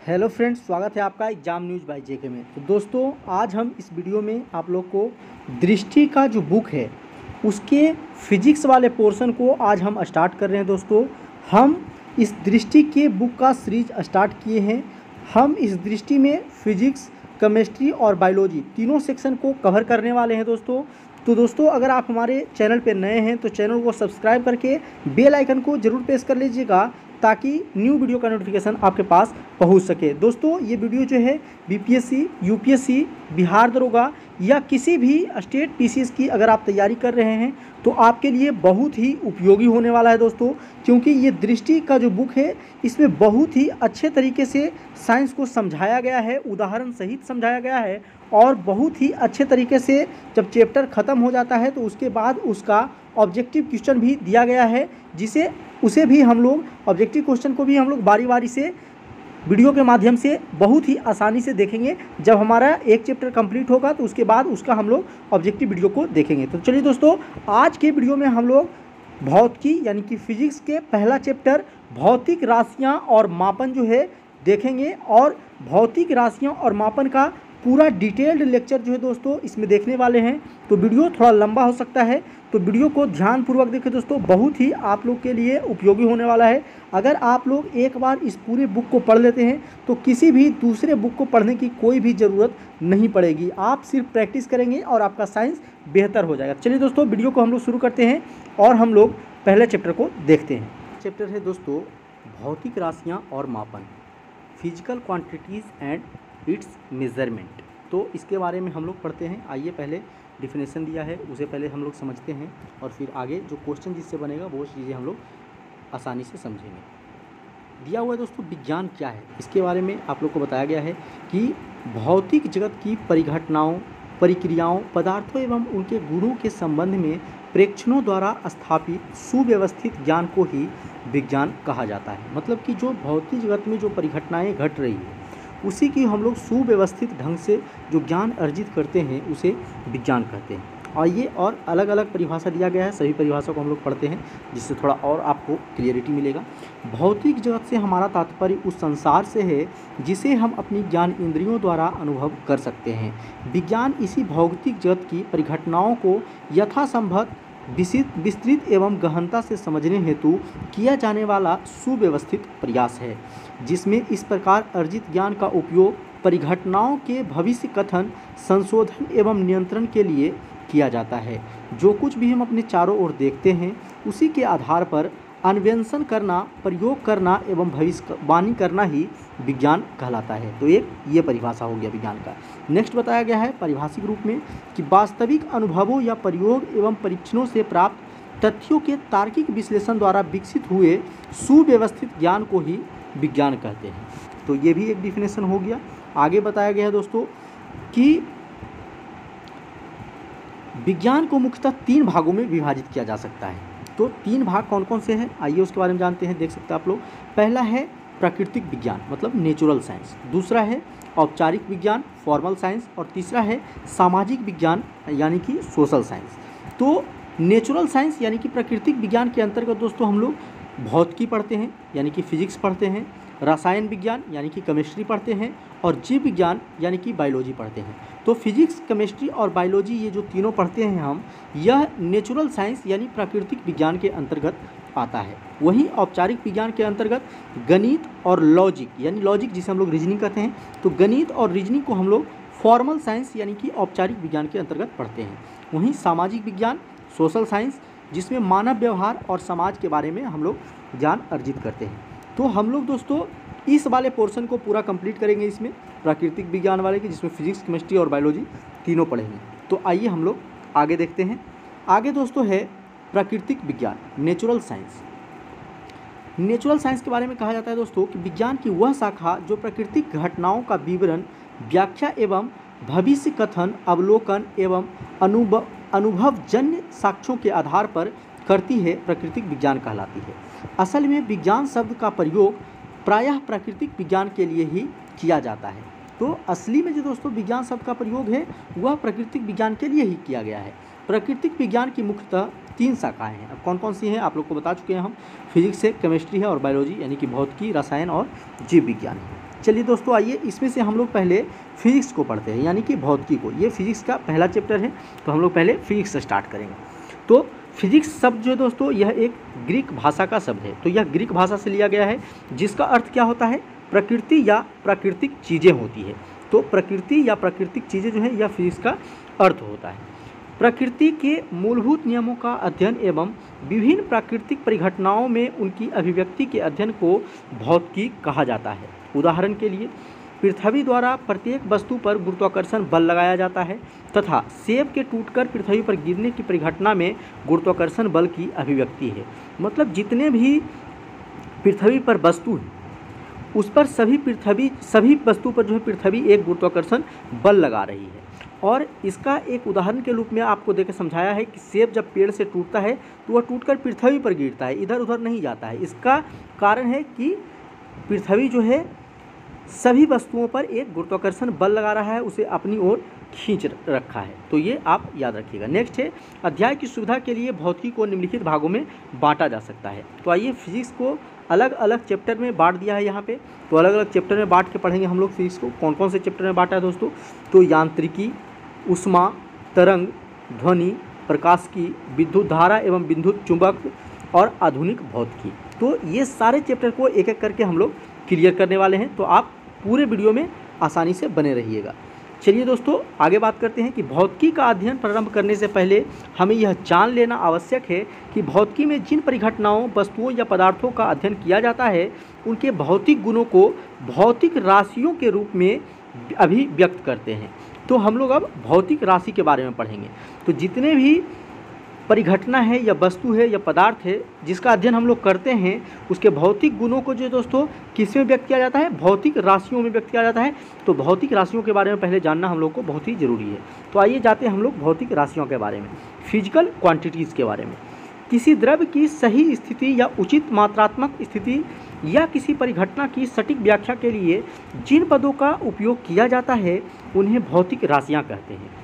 Hello friends, स्वागत है आपका एग्जाम न्यूज़ बाय जेके में। तो दोस्तों, आज हम इस वीडियो में आप लोग को दृष्टि का जो बुक है उसके फिजिक्स वाले पोर्शन को आज हम स्टार्ट कर रहे हैं। दोस्तों, हम इस दृष्टि के बुक का सीरीज स्टार्ट किए हैं। हम इस दृष्टि में फिजिक्स, केमिस्ट्री और बायोलॉजी तीनों सेक्शन को कवर करने वाले हैं। दोस्तों, अगर आप हमारे चैनल पर नए हैं तो चैनल को सब्सक्राइब करके बेल आइकन को ज़रूर प्रेस कर लीजिएगा ताकि न्यू वीडियो का नोटिफिकेशन आपके पास पहुंच सके। दोस्तों, ये वीडियो जो है बीपीएससी, यूपीएससी, बिहार दरोगा या किसी भी स्टेट पीसीएस की अगर आप तैयारी कर रहे हैं तो आपके लिए बहुत ही उपयोगी होने वाला है दोस्तों, क्योंकि ये दृष्टि का जो बुक है इसमें बहुत ही अच्छे तरीके से साइंस को समझाया गया है, उदाहरण सहित समझाया गया है और बहुत ही अच्छे तरीके से जब चैप्टर ख़त्म हो जाता है तो उसके बाद उसका ऑब्जेक्टिव क्वेश्चन भी दिया गया है, जिसे उसे भी हम लोग ऑब्जेक्टिव क्वेश्चन को भी हम लोग बारी बारी से वीडियो के माध्यम से बहुत ही आसानी से देखेंगे। जब हमारा एक चैप्टर कंप्लीट होगा तो उसके बाद उसका हम लोग ऑब्जेक्टिव वीडियो को देखेंगे। तो चलिए दोस्तों, आज के वीडियो में हम लोग भौतिकी यानी कि फिजिक्स के पहला चैप्टर भौतिक राशियाँ और मापन जो है देखेंगे और भौतिक राशियाँ और मापन का पूरा डिटेल्ड लेक्चर जो है दोस्तों इसमें देखने वाले हैं। तो वीडियो थोड़ा लंबा हो सकता है, तो वीडियो को ध्यानपूर्वक देखें दोस्तों, बहुत ही आप लोग के लिए उपयोगी होने वाला है। अगर आप लोग एक बार इस पूरे बुक को पढ़ लेते हैं तो किसी भी दूसरे बुक को पढ़ने की कोई भी ज़रूरत नहीं पड़ेगी। आप सिर्फ प्रैक्टिस करेंगे और आपका साइंस बेहतर हो जाएगा। चलिए दोस्तों, वीडियो को हम लोग शुरू करते हैं और हम लोग पहले चैप्टर को देखते हैं। चैप्टर है दोस्तों भौतिक राशियाँ और मापन, physical quantities and it's measurement. तो इसके बारे में हम लोग पढ़ते हैं। आइए, पहले डिफिनेशन दिया है उसे पहले हम लोग समझते हैं और फिर आगे जो क्वेश्चन जिससे बनेगा वो चीज़ें हम लोग आसानी से समझेंगे। दिया हुआ है दोस्तों विज्ञान क्या है, इसके बारे में आप लोग को बताया गया है कि भौतिक जगत की परिघटनाओं, प्रक्रियाओं, पदार्थों एवं उनके गुणों के संबंध में प्रेक्षणों द्वारा स्थापित सुव्यवस्थित ज्ञान को ही विज्ञान कहा जाता है। मतलब कि जो भौतिक जगत में जो परिघटनाएँ घट रही है उसी की हम लोग सुव्यवस्थित ढंग से जो ज्ञान अर्जित करते हैं उसे विज्ञान कहते हैं। और ये और अलग अलग परिभाषा दिया गया है, सभी परिभाषा को हम लोग पढ़ते हैं जिससे थोड़ा और आपको क्लियरिटी मिलेगा। भौतिक जगत से हमारा तात्पर्य उस संसार से है जिसे हम अपनी ज्ञान इंद्रियों द्वारा अनुभव कर सकते हैं। विज्ञान इसी भौतिक जगत की परिघटनाओं को यथासंभव विस्तृत एवं गहनता से समझने हेतु किया जाने वाला सुव्यवस्थित प्रयास है, जिसमें इस प्रकार अर्जित ज्ञान का उपयोग परिघटनाओं के भविष्य कथन, संशोधन एवं नियंत्रण के लिए किया जाता है। जो कुछ भी हम अपने चारों ओर देखते हैं उसी के आधार पर अन्वेषण करना, प्रयोग करना एवं भविष्यवाणी करना ही विज्ञान कहलाता है। तो एक ये परिभाषा हो गया विज्ञान का। नेक्स्ट बताया गया है पारिभाषिक रूप में कि वास्तविक अनुभवों या प्रयोग एवं परीक्षणों से प्राप्त तथ्यों के तार्किक विश्लेषण द्वारा विकसित हुए सुव्यवस्थित ज्ञान को ही विज्ञान कहते हैं। तो ये भी एक डिफिनेशन हो गया। आगे बताया गया है दोस्तों कि विज्ञान को मुख्यतः 3 भागों में विभाजित किया जा सकता है। तो 3 भाग कौन कौन से हैं, आइए उसके बारे में जानते हैं। देख सकते हैं आप लोग, पहला है प्राकृतिक विज्ञान मतलब नेचुरल साइंस, दूसरा है औपचारिक विज्ञान फॉर्मल साइंस और तीसरा है सामाजिक विज्ञान यानी कि सोशल साइंस। तो नेचुरल साइंस यानी कि प्राकृतिक विज्ञान के अंतर्गत दोस्तों हम लोग भौतिकी पढ़ते हैं यानी कि फिजिक्स पढ़ते हैं, रसायन विज्ञान यानी कि केमिस्ट्री पढ़ते हैं और जीव विज्ञान यानी कि बायोलॉजी पढ़ते हैं। तो फिजिक्स, केमिस्ट्री और बायोलॉजी ये जो तीनों पढ़ते हैं हम, यह नेचुरल साइंस यानी प्राकृतिक विज्ञान के अंतर्गत आता है। वहीं औपचारिक विज्ञान के अंतर्गत गणित और लॉजिक यानी लॉजिक जिसे हम लोग रीजनिंग कहते हैं, तो गणित और रीजनिंग को हम लोग फॉर्मल साइंस यानी कि औपचारिक विज्ञान के अंतर्गत पढ़ते हैं। वहीं सामाजिक विज्ञान सोशल साइंस जिसमें मानव व्यवहार और समाज के बारे में हम लोग ज्ञान अर्जित करते हैं। तो हम लोग दोस्तों इस वाले पोर्शन को पूरा कंप्लीट करेंगे इसमें प्राकृतिक विज्ञान वाले की, जिसमें फिजिक्स, केमिस्ट्री और बायोलॉजी तीनों पढ़ेंगे। तो आइए हम लोग आगे देखते हैं। आगे दोस्तों है प्राकृतिक विज्ञान नेचुरल साइंस। नेचुरल साइंस के बारे में कहा जाता है दोस्तों कि विज्ञान की वह शाखा जो प्राकृतिक घटनाओं का विवरण, व्याख्या एवं भविष्य कथन, अवलोकन एवं अनुभवजन्य साक्ष्यों के आधार पर करती है, प्राकृतिक विज्ञान कहलाती है। असल में विज्ञान शब्द का प्रयोग प्रायः प्राकृतिक विज्ञान के लिए ही किया जाता है। तो असली में जो दोस्तों विज्ञान शब्द का प्रयोग है वह प्राकृतिक विज्ञान के लिए ही किया गया है। प्राकृतिक विज्ञान की मुख्यतः 3 शाखाएं हैं। अब कौन कौन सी हैं आप लोग को बता चुके हैं हम, फिजिक्स है, केमिस्ट्री है और बायोलॉजी यानी कि भौतिकी, रसायन और जीव विज्ञान है। चलिए दोस्तों, आइए इसमें से हम लोग पहले फिजिक्स को पढ़ते हैं, यानी कि भौतिकी को। ये फिजिक्स का पहला चैप्टर है, तो हम लोग पहले फिजिक्स से स्टार्ट करेंगे। तो फिजिक्स शब्द जो है दोस्तों, यह एक ग्रीक भाषा का शब्द है। तो यह ग्रीक भाषा से लिया गया है, जिसका अर्थ क्या होता है, प्रकृति या प्राकृतिक चीज़ें होती है। तो प्रकृति या प्राकृतिक चीज़ें जो है, यह फिजिक्स का अर्थ होता है। प्रकृति के मूलभूत नियमों का अध्ययन एवं विभिन्न प्राकृतिक परिघटनाओं में उनकी अभिव्यक्ति के अध्ययन को भौतिकी कहा जाता है। उदाहरण के लिए, पृथ्वी द्वारा प्रत्येक वस्तु पर गुरुत्वाकर्षण बल लगाया जाता है तथा सेब के टूटकर पृथ्वी पर गिरने की परिघटना में गुरुत्वाकर्षण बल की अभिव्यक्ति है। मतलब जितने भी पृथ्वी पर वस्तु हैं, उस पर सभी वस्तु पर जो है पृथ्वी एक गुरुत्वाकर्षण बल लगा रही है। और इसका एक उदाहरण के रूप में आपको देकर समझाया है कि सेब जब पेड़ से टूटता है तो वह टूटकर पृथ्वी पर गिरता है, इधर उधर नहीं जाता है। इसका कारण है कि पृथ्वी जो है सभी वस्तुओं पर एक गुरुत्वाकर्षण बल लगा रहा है, उसे अपनी ओर खींच रखा है। तो ये आप याद रखिएगा। नेक्स्ट है, अध्याय की सुविधा के लिए भौतिकी को निम्नलिखित भागों में बांटा जा सकता है। तो आइए, फिजिक्स को अलग अलग चैप्टर में बांट दिया है यहाँ पे। तो अलग अलग चैप्टर में बांट के पढ़ेंगे हम लोग फिजिक्स को। कौन कौन से चैप्टर में बांटा है दोस्तों? तो यांत्रिकी, ऊष्मा, तरंग, ध्वनि, प्रकाशिकी, विद्युत धारा एवं विद्युत चुंबक और आधुनिक भौतिकी। तो ये सारे चैप्टर को एक एक करके हम लोग क्लियर करने वाले हैं, तो आप पूरे वीडियो में आसानी से बने रहिएगा। चलिए दोस्तों, आगे बात करते हैं कि भौतिकी का अध्ययन प्रारंभ करने से पहले हमें यह जान लेना आवश्यक है कि भौतिकी में जिन परिघटनाओं, वस्तुओं या पदार्थों का अध्ययन किया जाता है, उनके भौतिक गुणों को भौतिक राशियों के रूप में अभिव्यक्त करते हैं। तो हम लोग अब भौतिक राशि के बारे में पढ़ेंगे। तो जितने भी परिघटना है या वस्तु है या पदार्थ है जिसका अध्ययन हम लोग करते हैं, उसके भौतिक गुणों को जो दोस्तों किस में व्यक्त किया जाता है? भौतिक राशियों में व्यक्त किया जाता है। तो भौतिक राशियों के बारे में पहले जानना हम लोग को बहुत ही ज़रूरी है। तो आइए जाते हैं हम लोग भौतिक राशियों के बारे में, फिजिकल क्वांटिटीज़ के बारे में। किसी द्रव्य की सही स्थिति या उचित मात्रात्मक स्थिति या किसी परिघटना की सटीक व्याख्या के लिए जिन पदों का उपयोग किया जाता है, उन्हें भौतिक राशियाँ कहते हैं।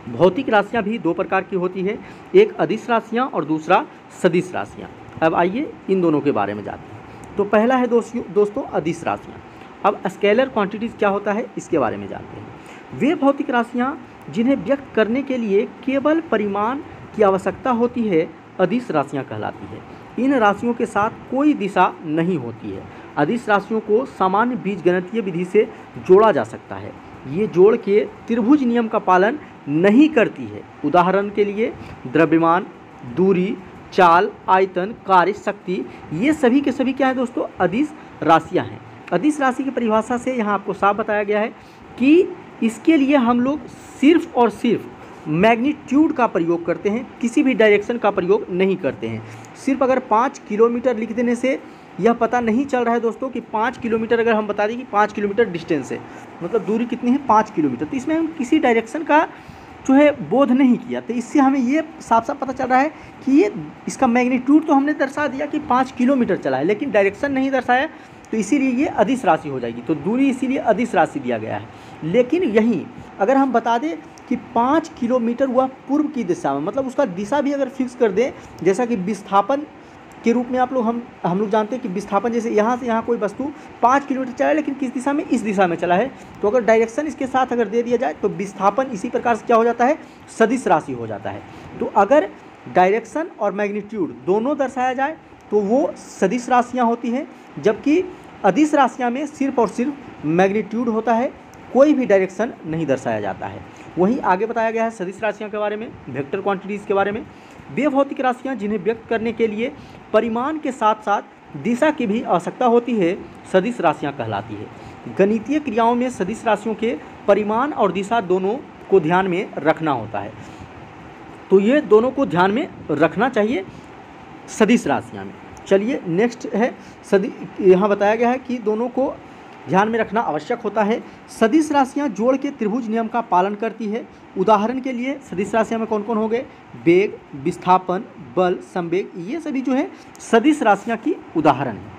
भौतिक राशियाँ भी दो प्रकार की होती है, एक अदिश राशियाँ और दूसरा सदिश राशियाँ। अब आइए इन दोनों के बारे में जानते हैं। तो पहला है दोस्तों अदिश राशियाँ। अब स्केलर क्वांटिटीज़ क्या होता है, इसके बारे में जानते हैं। वे भौतिक राशियाँ जिन्हें व्यक्त करने के लिए केवल परिमाण की आवश्यकता होती है, अदिश राशियाँ कहलाती है। इन राशियों के साथ कोई दिशा नहीं होती है। अदिश राशियों को सामान्य बीजगणितीय विधि से जोड़ा जा सकता है। ये जोड़ के त्रिभुज नियम का पालन नहीं करती है। उदाहरण के लिए द्रव्यमान, दूरी, चाल, आयतन, कार्य, शक्ति, ये सभी के सभी क्या है दोस्तों? अदिश राशियाँ हैं। अदिश राशि की परिभाषा से यहाँ आपको साफ बताया गया है कि इसके लिए हम लोग सिर्फ और सिर्फ मैग्नीट्यूड का प्रयोग करते हैं, किसी भी डायरेक्शन का प्रयोग नहीं करते हैं। सिर्फ अगर 5 किलोमीटर लिख देने से यह पता नहीं चल रहा है दोस्तों कि 5 किलोमीटर, अगर हम बता दें कि 5 किलोमीटर डिस्टेंस है, मतलब दूरी कितनी है? 5 किलोमीटर, तो इसमें हम किसी डायरेक्शन का जो है बोध नहीं किया। तो इससे हमें ये साफ साफ पता चल रहा है कि ये इसका मैग्नीट्यूड तो हमने दर्शा दिया कि 5 किलोमीटर चला है, लेकिन डायरेक्शन नहीं दर्शाया, तो इसीलिए ये अदिश राशि हो जाएगी। तो दूरी इसीलिए अदिश राशि दिया गया है। लेकिन यहीं अगर हम बता दें कि 5 किलोमीटर वह पूर्व की दिशा में, मतलब उसका दिशा भी अगर फिक्स कर दें, जैसा कि विस्थापन के रूप में आप लोग हम लोग जानते हैं कि विस्थापन, जैसे यहाँ से यहाँ कोई वस्तु 5 किलोमीटर चला है, लेकिन किस दिशा में? इस दिशा में चला है। तो अगर डायरेक्शन इसके साथ अगर दे दिया जाए तो विस्थापन इसी प्रकार से क्या हो जाता है? सदिश राशि हो जाता है। तो अगर डायरेक्शन और मैग्नीट्यूड दोनों दर्शाया जाए तो वो सदिश राशियाँ होती हैं, जबकि अदिश राशियाँ में सिर्फ और सिर्फ मैग्नीट्यूड होता है, कोई भी डायरेक्शन नहीं दर्शाया जाता है। वहीं आगे बताया गया है सदिश राशियों के बारे में, वेक्टर क्वांटिटीज़ के बारे में। वे भौतिक राशियाँ जिन्हें व्यक्त करने के लिए परिमाण के साथ साथ दिशा की भी आवश्यकता होती है, सदिश राशियाँ कहलाती है। गणितीय क्रियाओं में सदिश राशियों के परिमाण और दिशा दोनों को ध्यान में रखना होता है। तो ये दोनों को ध्यान में रखना चाहिए सदिश राशियाँ में। चलिए नेक्स्ट है यहाँ बताया गया है कि दोनों को ध्यान में रखना आवश्यक होता है। सदिश राशियाँ जोड़ के त्रिभुज नियम का पालन करती है। उदाहरण के लिए सदिश राशियाँ में कौन कौन हो गए? वेग, विस्थापन, बल, संवेग, ये सभी जो है सदिश राशियाँ की उदाहरण है।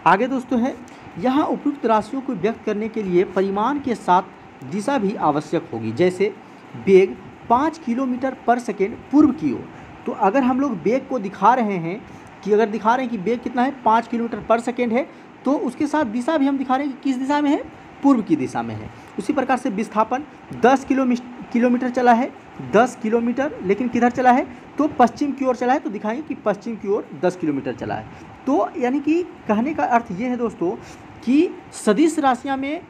आगे दोस्तों है, यहाँ उपयुक्त राशियों को व्यक्त करने के लिए परिमाण के साथ दिशा भी आवश्यक होगी। जैसे वेग 5 किलोमीटर पर सेकेंड पूर्व की ओर। तो अगर हम लोग वेग को दिखा रहे हैं कि वेग कितना है? 5 किलोमीटर पर सेकेंड है, तो उसके साथ दिशा भी हम दिखा रहे हैं कि किस दिशा में है, पूर्व की दिशा में है। उसी प्रकार से विस्थापन 10 किलोमीटर चला है, 10 किलोमीटर, लेकिन किधर चला है, तो पश्चिम की ओर चला है, तो दिखाएंगे कि पश्चिम की ओर 10 किलोमीटर चला है। तो यानी कि कहने का अर्थ ये है दोस्तों कि सदिश राशियाँ में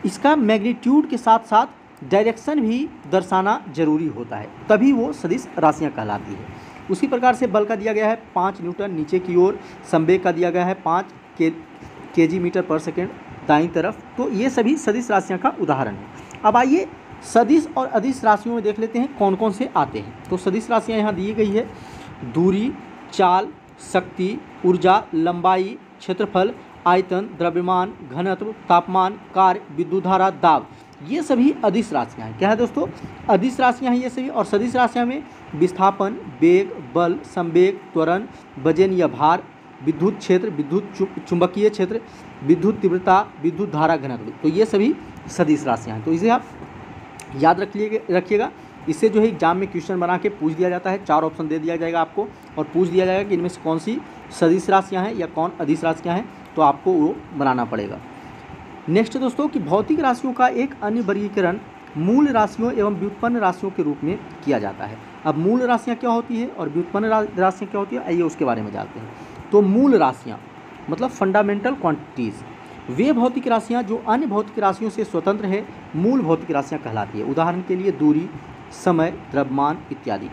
इसका मैग्नीट्यूड के साथ साथ डायरेक्शन भी दर्शाना जरूरी होता है, तभी वो सदिश राशियाँ कहलाती है। उसी प्रकार से बल का दिया गया है 5 न्यूटन नीचे की ओर, संवेग का दिया गया है 5 केजी मीटर पर सेकेंड दाईं तरफ। तो ये सभी सदिश राशियाँ का उदाहरण है। अब आइए सदिश और अदिश राशियों में देख लेते हैं कौन कौन से आते हैं। तो सदिश राशियाँ यहाँ दी गई है, दूरी, चाल, शक्ति, ऊर्जा, लंबाई, क्षेत्रफल, आयतन, द्रव्यमान, घनत्व, तापमान, कार्य, विद्युत धारा, दाब, ये सभी अदिश राशियाँ हैं। क्या है दोस्तों, अदिश राशियाँ हैं ये सभी। और सदिश राशियाँ में विस्थापन, वेग, बल, संवेग, त्वरण, वजन या भार, विद्युत क्षेत्र, विद्युत चुंबकीय क्षेत्र, विद्युत तीव्रता, विद्युत धारा, घनत्व, तो ये सभी सदिश राशियाँ हैं। तो इसे आप याद रखिएगा। इससे जो है एग्जाम में क्वेश्चन बना के पूछ दिया जाता है, 4 ऑप्शन दे दिया जाएगा आपको और पूछ दिया जाएगा कि इनमें से कौन सी सदिश राशियाँ हैं या कौन अदिश राशियाँ हैं, तो आपको वो बनाना पड़ेगा। नेक्स्ट दोस्तों कि भौतिक राशियों का एक अन्य वर्गीकरण मूल राशियों एवं व्युत्पन्न राशियों के रूप में किया जाता है। अब मूल राशियाँ क्या होती है और व्युत्पन्न राशियाँ क्या होती है, आइए उसके बारे में जानते हैं। तो मूल राशियाँ मतलब फंडामेंटल क्वांटिटीज़, वे भौतिक राशियाँ जो अन्य भौतिक राशियों से स्वतंत्र है, मूल भौतिक राशियाँ कहलाती है। उदाहरण के लिए दूरी, समय, द्रव्यमान इत्यादि।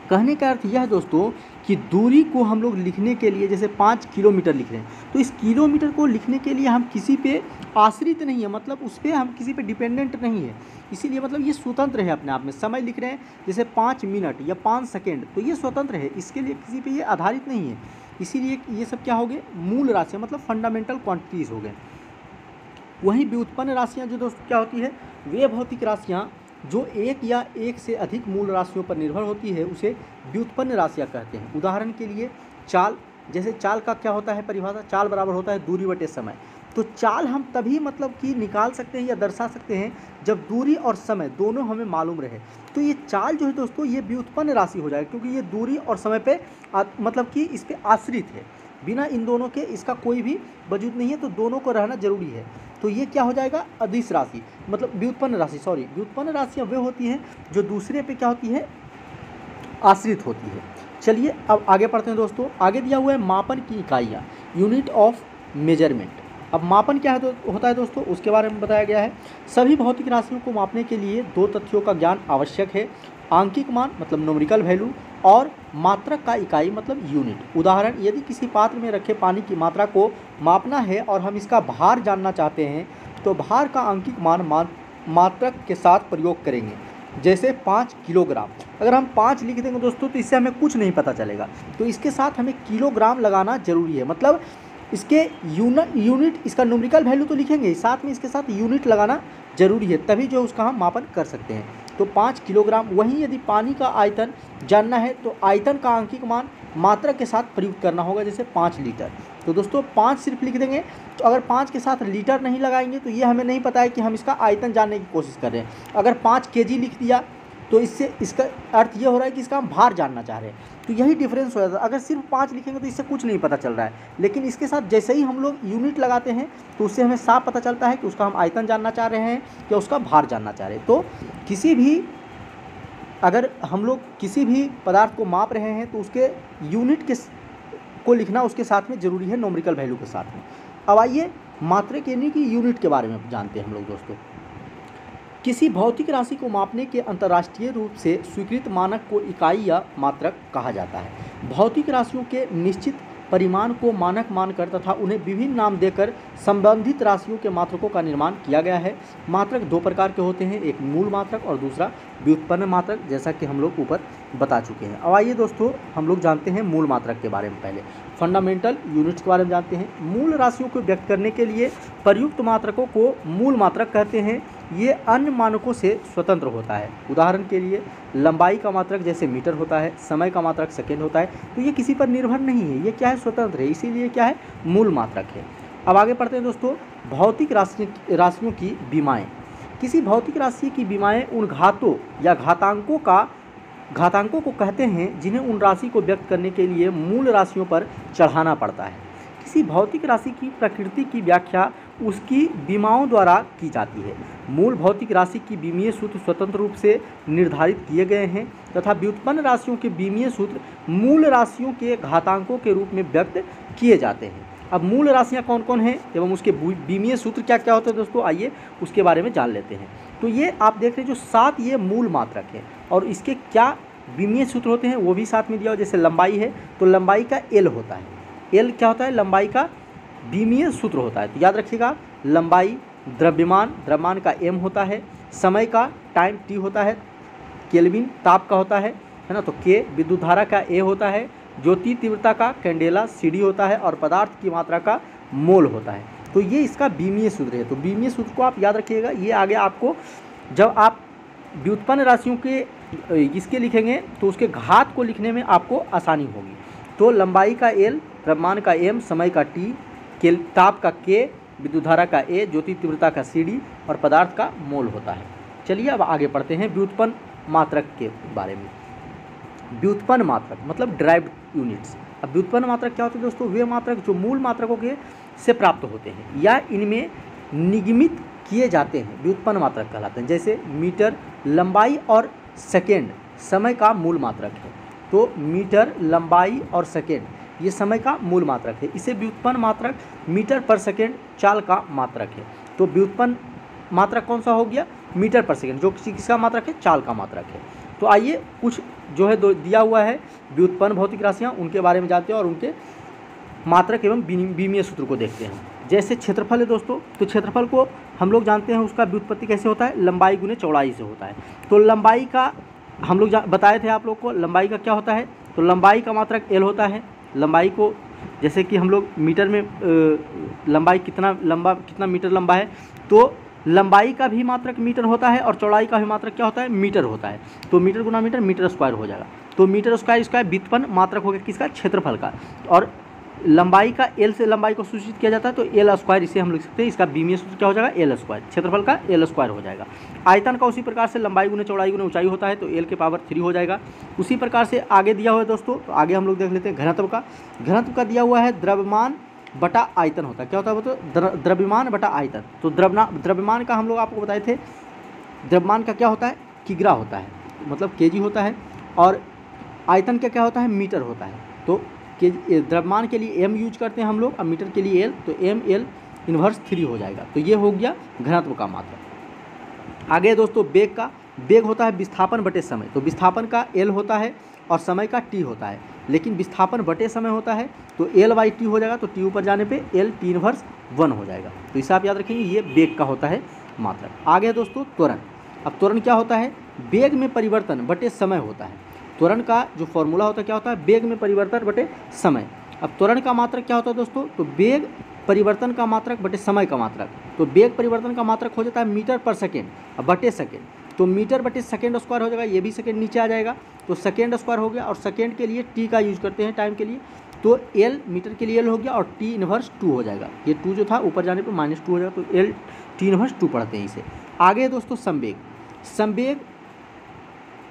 कहने का अर्थ यह है दोस्तों कि दूरी को हम लोग लिखने के लिए जैसे 5 किलोमीटर लिख रहे हैं, तो इस किलोमीटर को लिखने के लिए हम किसी पे आश्रित नहीं है, मतलब उस पर हम किसी पे डिपेंडेंट नहीं है, इसीलिए मतलब ये स्वतंत्र है अपने आप में। समय लिख रहे हैं जैसे 5 मिनट या 5 सेकेंड, तो ये स्वतंत्र है, इसके लिए किसी पे ये आधारित नहीं है, इसीलिए ये सब क्या हो गए, मूल राशियाँ मतलब फंडामेंटल क्वांटिटीज़ हो गए। वहीं व्युत्पन्न राशियाँ जो दोस्तों क्या होती है, वे भौतिक राशियाँ जो एक या एक से अधिक मूल राशियों पर निर्भर होती है, उसे व्युत्पन्न राशियाँ कहते हैं। उदाहरण के लिए चाल, जैसे चाल का क्या होता है परिभाषा, चाल बराबर होता है दूरी बटे समय। तो चाल हम तभी मतलब कि निकाल सकते हैं या दर्शा सकते हैं जब दूरी और समय दोनों हमें मालूम रहे। तो ये चाल जो है दोस्तों ये व्युत्पन्न राशि हो जाएगी, क्योंकि ये दूरी और समय पे मतलब कि इस पर आश्रित है, बिना इन दोनों के इसका कोई भी वजूद नहीं है, तो दोनों को रहना जरूरी है। तो ये क्या हो जाएगा, अदिश राशि मतलब व्युत्पन्न राशि, व्युत्पन्न राशियाँ वे होती हैं जो दूसरे पे क्या होती है, आश्रित होती है। चलिए अब आगे पढ़ते हैं दोस्तों। आगे दिया हुआ है मापन की इकाइयाँ, यूनिट ऑफ मेजरमेंट। अब मापन क्या है तो होता है दोस्तों, उसके बारे में बताया गया है। सभी भौतिक राशियों को मापने के लिए 2 तथ्यों का ज्ञान आवश्यक है, आंकिक मान मतलब न्यूमेरिकल वैल्यू और मात्रक का इकाई मतलब यूनिट। उदाहरण, यदि किसी पात्र में रखे पानी की मात्रा को मापना है और हम इसका भार जानना चाहते हैं, तो भार का आंकिक मान मात्रक के साथ प्रयोग करेंगे, जैसे 5 किलोग्राम। अगर हम 5 लिख देंगे दोस्तों तो इससे हमें कुछ नहीं पता चलेगा, तो इसके साथ हमें किलोग्राम लगाना जरूरी है, मतलब इसके यूनिट, इसका न्यूमेरिकल वैल्यू तो लिखेंगे, साथ में इसके साथ यूनिट लगाना जरूरी है, तभी जो उसका हम मापन कर सकते हैं। तो 5 किलोग्राम। वहीं यदि पानी का आयतन जानना है तो आयतन का आंकिक मान मात्रा के साथ प्रयुक्त करना होगा, जैसे 5 लीटर। तो दोस्तों 5 सिर्फ लिख देंगे, तो अगर 5 के साथ लीटर नहीं लगाएंगे तो ये हमें नहीं पता है कि हम इसका आयतन जानने की कोशिश कर रहे हैं। अगर 5 केजी लिख दिया तो इससे इसका अर्थ ये हो रहा है कि इसका हम भार जानना चाह रहे हैं। तो यही डिफरेंस हो जाता है। अगर सिर्फ 5 लिखेंगे तो इससे कुछ नहीं पता चल रहा है, लेकिन इसके साथ जैसे ही हम लोग यूनिट लगाते हैं तो उससे हमें साफ पता चलता है कि उसका हम आयतन जानना चाह रहे हैं या उसका भार जानना चाह रहे हैं। तो किसी भी, अगर हम लोग किसी भी पदार्थ को माप रहे हैं तो उसके यूनिट को लिखना उसके साथ में ज़रूरी है, न्यूमेरिकल वैल्यू के साथ में। अब आइए मात्रक यानी कि यूनिट के बारे में जानते हैं हम लोग दोस्तों। किसी भौतिक राशि को मापने के अंतर्राष्ट्रीय रूप से स्वीकृत मानक को इकाई या मात्रक कहा जाता है। भौतिक राशियों के निश्चित परिमाण को मानक मानकर तथा उन्हें विभिन्न नाम देकर संबंधित राशियों के मात्रकों का निर्माण किया गया है। मात्रक 2 प्रकार के होते हैं, एक मूल मात्रक और दूसरा व्युत्पन्न मात्रक, जैसा कि हम लोग ऊपर बता चुके हैं। अब आइए दोस्तों हम लोग जानते हैं मूल मात्रक के बारे में। पहले फंडामेंटल यूनिट्स के बारे में जानते हैं। मूल राशियों को व्यक्त करने के लिए प्रयुक्त मात्रकों को मूल मात्रक कहते हैं। ये अन्य मानकों से स्वतंत्र होता है। उदाहरण के लिए लंबाई का मात्रक जैसे मीटर होता है, समय का मात्रक सेकेंड होता है, तो ये किसी पर निर्भर नहीं है, ये क्या है, स्वतंत्र है, इसीलिए क्या है, मूल मात्रक है। अब आगे पढ़ते हैं दोस्तों, भौतिक राशियों की विमाएँ। किसी भौतिक राशि की विमाएँ उन घातों या घातांकों को कहते हैं जिन्हें उन राशि को व्यक्त करने के लिए मूल राशियों पर चढ़ाना पड़ता है। किसी भौतिक राशि की प्रकृति की व्याख्या उसकी विमाओं द्वारा की जाती है। मूल भौतिक राशि की विमीय सूत्र स्वतंत्र रूप से निर्धारित किए गए हैं तथा व्युत्पन्न राशियों के विमीय सूत्र मूल राशियों के घातांकों के रूप में व्यक्त किए जाते हैं। अब मूल राशियाँ कौन कौन हैं एवं उसके विमीय सूत्र क्या क्या होते हैं दोस्तों, आइए उसके बारे में जान लेते हैं। तो ये आप देख रहे हैं जो 7 ये मूल मात्रक है और इसके क्या विमीय सूत्र होते हैं वो भी साथ में दिया हो। जैसे लंबाई है तो लंबाई का एल होता है, एल क्या होता है, लंबाई का विमीय सूत्र होता है। तो याद रखिएगा, लंबाई, द्रव्यमान का एम होता है, समय का टाइम टी होता है, केल्विन ताप का होता है ना, तो के विद्युत धारा का ए होता है, ज्योति तीव्रता का कैंडेला सीडी होता है और पदार्थ की मात्रा का मोल होता है। तो ये इसका विमीय सूत्र है। तो विमीय सूत्र को आप याद रखिएगा, ये आगे आपको जब आप व्युत्पन्न राशियों के इसके लिखेंगे तो उसके घात को लिखने में आपको आसानी होगी। तो लंबाई का एल, द्रव्यमान का एम, समय का टी, ताप का के, विद्युत धारा का ए, ज्योति तीव्रता का सीडी और पदार्थ का मोल होता है। चलिए अब आगे पढ़ते हैं व्युत्पन्न मात्रक के बारे में। व्युत्पन्न मात्रक मतलब ड्राइव्ड यूनिट्स। अब व्युत्पन्न मात्रक क्या होते हैं दोस्तों, वे मात्रक जो मूल मात्रकों के से प्राप्त होते हैं या इनमें निगमित किए जाते हैं व्युत्पन्न मात्रक कहलाते हैं। जैसे मीटर, लंबाई और सेकेंड समय का मूल मात्रक है। तो मीटर, लंबाई और सेकेंड ये समय का मूल मात्रक है। इसे व्युत्पन्न मात्रक मीटर पर सेकेंड चाल का मात्रक है। तो व्युत्पन्न मात्रक कौन सा हो गया, मीटर पर सेकेंड, जो किसका मात्रक है, चाल का मात्रक है। तो आइए कुछ जो है दिया हुआ है व्युत्पन्न भौतिक राशियाँ, उनके बारे में जानते हैं और उनके मात्रक एवं विमीय सूत्र को देखते हैं। जैसे क्षेत्रफल है दोस्तों, तो क्षेत्रफल को हम लोग जानते हैं उसका व्युत्पत्ति कैसे होता है, लंबाई गुने चौड़ाई से होता है। तो लंबाई का हम लोग बताए थे आप लोग को, लंबाई का क्या होता है, तो लंबाई का मात्रक एल होता है। लंबाई को जैसे कि हम लोग मीटर में लंबाई कितना मीटर लंबा है, तो लंबाई का भी मात्रक मीटर होता है और चौड़ाई का भी मात्रक क्या होता है, मीटर होता है। तो मीटर गुना मीटर, मीटर स्क्वायर हो जाएगा। तो मीटर स्क्वायर इसका व्युत्पन्न मात्रक हो गया किसका, क्षेत्रफल का। और लंबाई का एल से लंबाई को सूचित किया जाता है, तो एल स्क्वायर इसे हम लिख सकते हैं। इसका विमीय सूत्र क्या हो जाएगा, एल स्क्वायर, क्षेत्रफल का एल स्क्वायर हो जाएगा। आयतन का उसी प्रकार से लंबाई गुने चौड़ाई गुने ऊंचाई होता है, तो एल के पावर 3 हो जाएगा। उसी प्रकार से आगे दिया हुआ है दोस्तों, तो आगे हम लोग देख लेते हैं घनत्व का। घनत्व का दिया हुआ है द्रव्यमान बटा आयतन होता है। क्या होता है वो, तो द्रव्यमान बटा आयतन। तो द्रव्यमान का हम लोग आपको बताए थे, द्रव्यमान का क्या होता है, किग्रा होता है, मतलब केजी होता है। और आयतन का क्या होता है, मीटर होता है। तो द्रव्यमान के लिए एम यूज करते हैं हम लोग और मीटर के लिए एल, तो एम एल इन्वर्स 3 हो जाएगा। तो ये हो गया घनत्व का मात्रक। आगे दोस्तों वेग का, वेग होता है विस्थापन बटे समय। तो विस्थापन का एल होता है और समय का टी होता है, लेकिन विस्थापन बटे समय होता है तो एल बाई टी हो जाएगा। तो टी ऊपर जाने पे एल टी इन्वर्स 1 हो जाएगा। तो इसे आप याद रखेंगे, ये वेग का होता है मात्रक। आगे दोस्तों त्वरण। अब त्वरण क्या होता है, वेग में परिवर्तन बटे समय होता है। त्वरण का जो फॉर्मूला होता है क्या होता है, वेग में परिवर्तन बटे समय। अब त्वरण का मात्रक क्या होता है दोस्तों, तो वेग परिवर्तन का मात्रक बटे समय का मात्रक। तो वेग परिवर्तन का मात्रक हो जाता है मीटर पर सेकेंड बटे सेकेंड। तो मीटर बटे सेकेंड स्क्वायर हो जाएगा, ये भी सेकेंड नीचे आ जाएगा, तो सेकेंड स्क्वायर हो गया। और सेकेंड के लिए टी का यूज करते हैं टाइम के लिए, तो एल मीटर के लिए एल हो गया और टी इन्वर्स 2 हो जाएगा। ये 2 जो था ऊपर जाने पर -2 हो जाएगा, तो एल टी इन्वर्स 2 पढ़ते हैं इसे। आगे दोस्तों संवेग। संवेग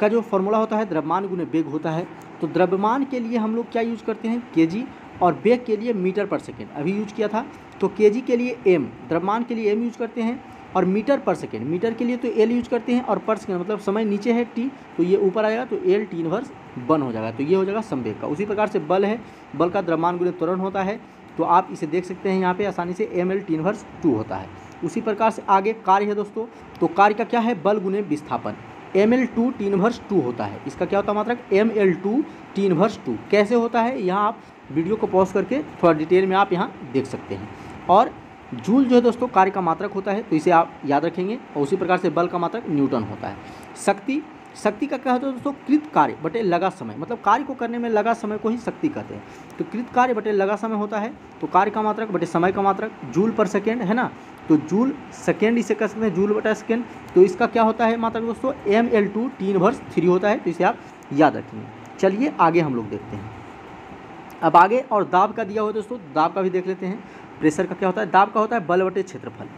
का जो फॉर्मूला होता है द्रव्यमान गुने वेग होता है। तो द्रव्यमान के लिए हम लोग क्या यूज करते हैं, केजी, और वेग के लिए मीटर पर सेकेंड अभी यूज किया था। तो केजी के लिए एम, द्रव्यमान के लिए एम यूज करते हैं, और मीटर पर सेकेंड, मीटर के लिए तो एल यूज करते हैं, और पर सेकेंड मतलब समय नीचे है टी, तो ये ऊपर आएगा, तो एल टी इन्वर्स 1 हो जाएगा। तो ये हो जाएगा संवेग का। उसी प्रकार से बल है, बल का द्रव्यमान गुने त्वरण होता है। तो आप इसे देख सकते हैं यहाँ पे आसानी से, एम एल टी इन्वर्स 2 होता है। उसी प्रकार से आगे कार्य है दोस्तों, तो कार्य का क्या है, बल गुने विस्थापन, ml2 टी इन्वर्स 2 होता है। इसका क्या होता है मात्रक, ml2 टी इन्वर्स 2। कैसे होता है, यहाँ आप वीडियो को पॉज करके थोड़ा डिटेल में आप यहाँ देख सकते हैं। और जूल जो है दोस्तों कार्य का मात्रक होता है, तो इसे आप याद रखेंगे। और उसी प्रकार से बल का मात्रक न्यूटन होता है। शक्ति, शक्ति का क्या होता है दोस्तों, कृत कार्य बटे लगा समय, मतलब कार्य को करने में लगा समय को ही शक्ति कहते हैं। तो कृत कार्य बटे लगा समय होता है, तो कार्य का मात्रक बटे समय का मात्रक, जूल पर सेकेंड है ना, तो जूल सेकेंड इसे कह सकते हैं, जूल बटा सेकेंड। तो इसका क्या होता है मात्रक दोस्तों, ml2 टी इन्वर्स 3 होता है। तो इसे आप याद रखेंगे। चलिए आगे हम लोग देखते हैं। अब आगे और दाब का दिया हुआ दोस्तों, दाब का भी देख लेते हैं। प्रेशर का क्या होता है, दाब का होता है बल बटे क्षेत्रफल।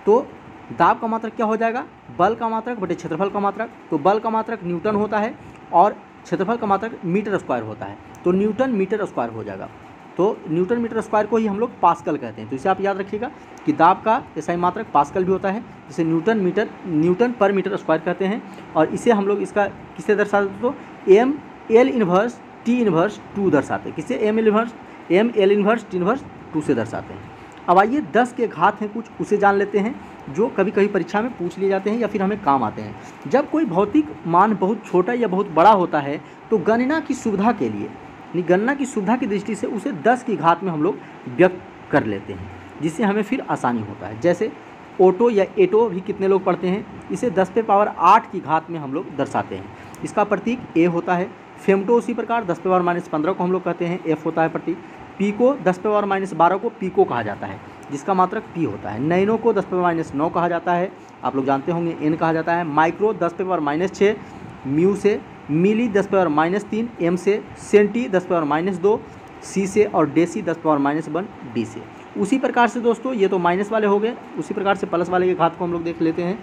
तो दाब का मात्रक क्या हो जाएगा, बल का मात्रक बटे क्षेत्रफल का मात्रक। तो बल का मात्रक न्यूटन होता है और क्षेत्रफल का मात्रक मीटर स्क्वायर होता है। तो न्यूटन मीटर स्क्वायर हो जाएगा। तो न्यूटन मीटर स्क्वायर को ही हम लोग पास्कल कहते हैं। तो इसे आप याद रखिएगा कि दाब का एसआई मात्रक पास्कल भी होता है, जिसे न्यूटन पर मीटर स्क्वायर कहते हैं। और इसे हम लोग इसका किससे दर्शाते हैं तो M L inverse T inverse 2 दर्शाते हैं। किससे M L inverse T inverse 2 से दर्शाते हैं। अब आइए 10 के घात हैं कुछ, उसे जान लेते हैं, जो कभी कभी परीक्षा में पूछ लिए जाते हैं या फिर हमें काम आते हैं। जब कोई भौतिक मान बहुत छोटा या बहुत बड़ा होता है तो गणना की सुविधा के लिए, गणना की सुविधा की दृष्टि से उसे 10 की घात में हम लोग व्यक्त कर लेते हैं, जिससे हमें फिर आसानी होता है। जैसे ऑटो या एटो भी कितने लोग पढ़ते हैं, इसे 10 पे पावर 8 की घात में हम लोग दर्शाते हैं। इसका प्रतीक ए होता है। फेमटो उसी प्रकार 10 पे पावर -15 को हम लोग कहते हैं, एफ होता है प्रतीक। पीको 10 पे पावर -12 को पीको कहा जाता है, जिसका मात्रक पी होता है। नैनो को 10 पे पावर -9 कहा जाता है, आप लोग जानते होंगे एन कहा जाता है। माइक्रो 10 पे पावर -6 म्यू से, मिली 10 पे पावर -3 एम से, सेंटी 10 पे पावर -2 सी से, और डेसी 10 पे पावर -1 डी से। उसी प्रकार से दोस्तों ये तो माइनस वाले हो गए, उसी प्रकार से प्लस वाले के घात को हम लोग देख लेते हैं।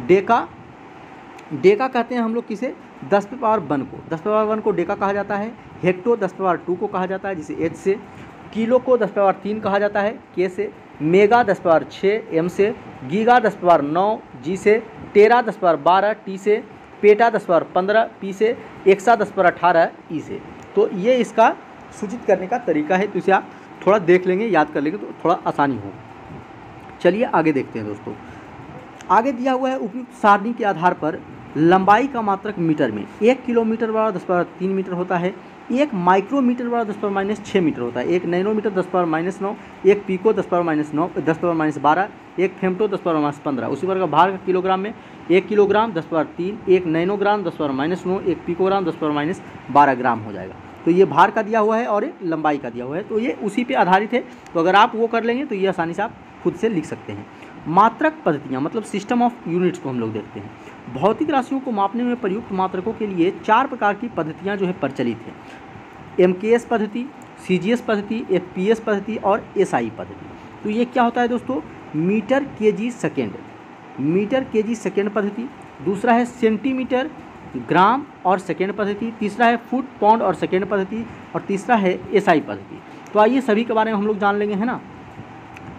डेका कहते हैं हम लोग किसे, 10 पे पावर 1 को, 10 पे पावर 1 को डेका कहा जाता है। हेक्टो 10 पे पावर 2 को कहा जाता है, जिसे एच से। किलो को 10 पे पावर 3 कहा जाता है, के से। मेगा 10 पे पावर 6 एम से, गीगा 10 पे पावर 9 जी से, टेरा 10 पे पावर 12 टी से, पेटा 10 पे पावर 15 पी से, एक्सा 10 पे पावर 18 ई से। तो ये इसका सूचित करने का तरीका है, तो इसे आप थोड़ा देख लेंगे, याद कर लेंगे तो थोड़ा आसानी होगा। चलिए आगे देखते हैं दोस्तों। आगे दिया हुआ है उपयुक्त सारणी के आधार पर लंबाई का मात्रक मीटर में 1 किलोमीटर बराबर 10 पावर 3 मीटर होता है, 1 माइक्रोमीटर बराबर 10 पावर -6 मीटर होता है, 1 nanometre 10 power -9, 1 pico 10 power -9 10 power -12, 1 femto 10 power -15। उसी प्रकार भार का किलोग्राम में 1 kilogram 10 power 3, 1 nanogram 10 power -9, 1 picogram 10 power -12 gram हो जाएगा। तो ये भार का दिया हुआ है और एक लंबाई का दिया हुआ है, तो ये उसी पे आधारित है। तो अगर आप वो कर लेंगे तो ये आसानी से आप खुद से लिख सकते हैं। मात्रक पद्धतियाँ मतलब सिस्टम ऑफ यूनिट्स को हम लोग देखते हैं। भौतिक राशियों को मापने में प्रयुक्त मात्रकों के लिए 4 प्रकार की पद्धतियाँ जो है प्रचलित हैं। MKS पद्धति, CGS पद्धति, FPS पद्धति और SI पद्धति। तो ये क्या होता है दोस्तों, मीटर केजी सेकेंड पद्धति। दूसरा है सेंटीमीटर ग्राम और सेकेंड पद्धति। तीसरा है फुट पाउंड और सेकेंड पद्धति। और तीसरा है SI पद्धति। तो आइए सभी के बारे में हम लोग जान लेंगे, है ना।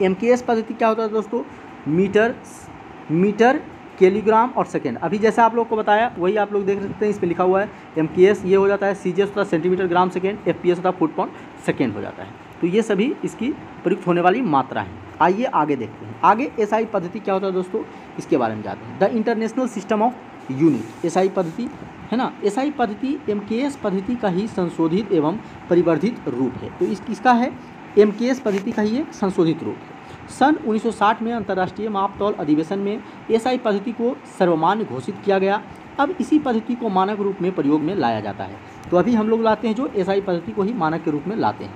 MKS पद्धति क्या होता है दोस्तों, मीटर किलोग्राम और सेकेंड। अभी जैसा आप लोग को बताया वही आप लोग देख सकते हैं, इस पर लिखा हुआ है MKS ये हो जाता है, CGS होता है सेंटीमीटर ग्राम सेकेंड, FPS होता है फुट पाउंड सेकेंड हो जाता है। तो ये सभी इसकी प्रयुक्त होने वाली मात्रा है। आइए आगे देखते हैं। आगे SI पद्धति क्या होता है दोस्तों, इसके बारे में जानते हैं। The international system of unit, SI पद्धति है ना। SI पद्धति MKS पद्धति का ही संशोधित एवं परिवर्धित रूप है। तो इसका है MKS पद्धति का ही एक संशोधित रूप है। सन 1960 में अंतर्राष्ट्रीय मापतौल अधिवेशन में SI पद्धति को सर्वमान्य घोषित किया गया। अब इसी पद्धति को मानक रूप में प्रयोग में लाया जाता है। तो अभी हम लोग लाते हैं जो SI पद्धति को ही मानक के रूप में लाते हैं।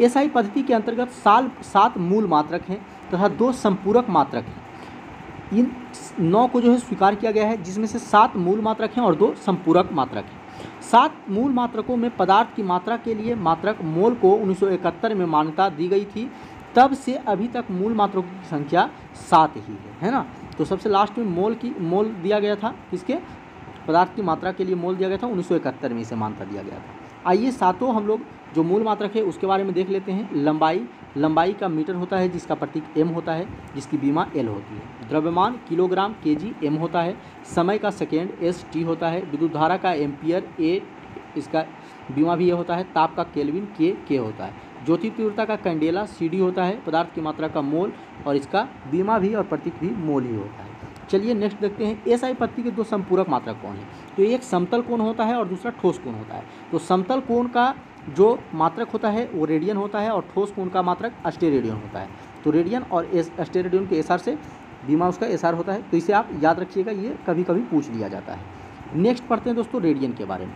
SI पद्धति के अंतर्गत 7 मूल मात्रक हैं तथा 2 संपूरक मात्रक हैं। इन 9 को जो है स्वीकार किया गया है, जिसमें से 7 मूल मात्रक हैं और 2 संपूरक मात्रक हैं। 7 मूल मात्रकों में पदार्थ की मात्रा के लिए मात्रक मोल को 1971 में मान्यता दी गई थी। तब से अभी तक मूल मात्रकों की संख्या 7 ही है ना। तो सबसे लास्ट में मोल दिया गया था, किसके, पदार्थ की मात्रा के लिए मोल दिया गया था 1971 में, इसे मान्यता दिया गया था। आइए सातों हम लोग जो मूल मात्रक है उसके बारे में देख लेते हैं। लंबाई का मीटर होता है, जिसका प्रतीक m होता है, जिसकी बीमा l होती है। द्रव्यमान किलोग्राम kg m होता है। समय का सेकेंड st होता है। विद्युत धारा का एम्पियर a, इसका बीमा भी ये होता है। ताप का केल्विन k होता है। ज्योति तीव्रता का कैंडेला CD होता है। पदार्थ की मात्रा का मोल, और इसका बीमा भी और प्रतीक भी मोल ही होता है। चलिए नेक्स्ट देखते हैं SI पद्धति के 2 संपूरक मात्रक कौन है। तो एक समतल कोण होता है और दूसरा ठोस कोण होता है। तो समतल कोण का जो मात्रक होता है वो रेडियन होता है, और ठोस कोण का मात्रक अस्टेरेडियन होता है। तो रेडियन और अस्टेरेडियन के SR से बीमा उसका SR होता है। तो इसे आप याद रखिएगा, ये कभी कभी पूछ लिया जाता है। नेक्स्ट पढ़ते हैं दोस्तों रेडियन के बारे में।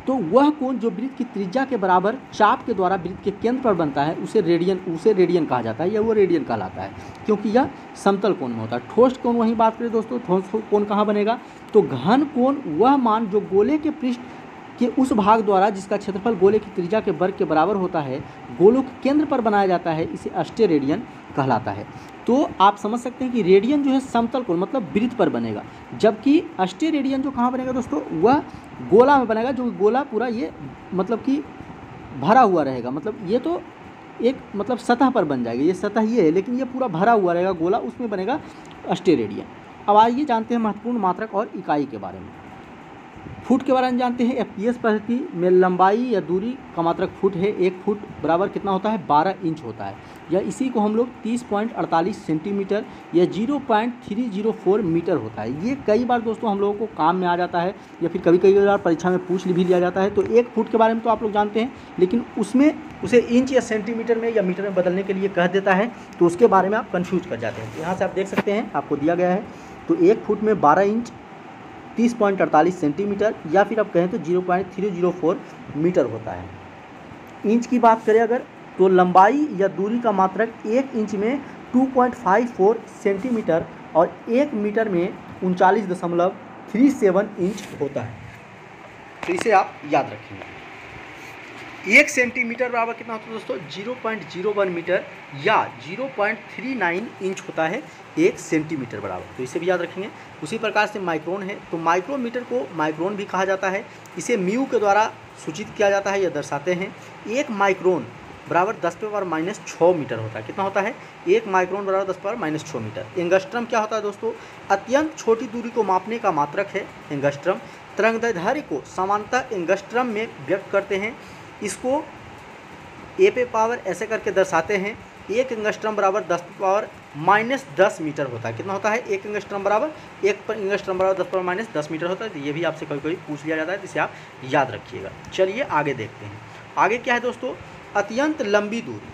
तो वह कोण जो वृत्त की त्रिज्या के बराबर चाप के द्वारा वृत्त के केंद्र पर बनता है उसे रेडियन कहा जाता है, या वो रेडियन कहलाता है, क्योंकि यह समतल कोण में होता है। ठोस कोण वहीं बात करें दोस्तों, ठोस कोण कहाँ बनेगा, तो घन कोण वह मान जो गोले के पृष्ठ के उस भाग द्वारा जिसका क्षेत्रफल गोले की त्रिज्या के वर्ग के बराबर होता है, गोलों के केंद्र पर बनाया जाता है, इसे अस्टेरेडियन कहलाता है। तो आप समझ सकते हैं कि रेडियन जो है समतल कोण मतलब वृत्त पर बनेगा, जबकि अस्टेरेडियन जो कहाँ बनेगा दोस्तों, वह गोला में बनेगा, जो गोला पूरा ये मतलब कि भरा हुआ रहेगा, मतलब ये तो एक मतलब सतह पर बन जाएगा, ये सतह ये है, लेकिन ये पूरा भरा हुआ रहेगा गोला, उसमें बनेगा स्टेरेडियन। अब आइए जानते हैं महत्वपूर्ण मात्रक और इकाई के बारे में। फुट के बारे में जानते हैं। एफपीएस पद्धति में लंबाई या दूरी का मात्रक फुट है। 1 फुट बराबर कितना होता है? 12 इंच होता है, या इसी को हम लोग 30.48 सेंटीमीटर या 0.304 मीटर होता है। ये कई बार दोस्तों हम लोगों को काम में आ जाता है, या फिर कभी कई बार परीक्षा में पूछ भी लिया जाता है। तो 1 फुट के बारे में तो आप लोग जानते हैं, लेकिन उसमें उसे इंच या सेंटीमीटर में या मीटर में बदलने के लिए कह देता है, तो उसके बारे में आप कन्फ्यूज कर जाते हैं। यहाँ से आप देख सकते हैं, आपको दिया गया है। तो 1 फुट में 12 इंच 30.48 सेंटीमीटर, या फिर आप कहें तो 0.304 मीटर होता है। इंच की बात करें अगर, तो लंबाई या दूरी का मात्रक 1 इंच में 2.54 सेंटीमीटर और 1 मीटर में 39.37 इंच होता है। तो इसे आप याद रखेंगे। 1 सेंटीमीटर बराबर कितना होता है दोस्तों? 0.01 मीटर या 0.39 इंच होता है 1 सेंटीमीटर बराबर। तो इसे भी याद रखेंगे। उसी प्रकार से माइक्रोन है, तो माइक्रोमीटर को माइक्रोन भी कहा जाता है। इसे म्यू के द्वारा सूचित किया जाता है या दर्शाते हैं। 1 माइक्रोन बराबर 10⁻⁻6 मीटर होता है। कितना होता है? 1 माइक्रोन बराबर 10⁻⁻6 मीटर। एंगस्ट्रम क्या होता है दोस्तों? अत्यंत छोटी दूरी को मापने का मात्रक है एंगस्ट्रम। तरंगदैर्ध्य को सामान्यतः एंगस्ट्रम में व्यक्त करते हैं। इसको ए पे पावर ऐसे करके दर्शाते हैं। 1 एंगस्ट्रम बराबर 10⁻−10 मीटर होता है। कितना होता है? 1 एंगस्ट्रम बराबर 1 एंगस्ट्रम बराबर 10⁻−10 मीटर होता है। तो ये भी आपसे कभी कभी पूछ लिया जाता है, जिसे आप याद रखिएगा। चलिए आगे देखते हैं। आगे क्या है दोस्तों? अत्यंत लंबी दूरी।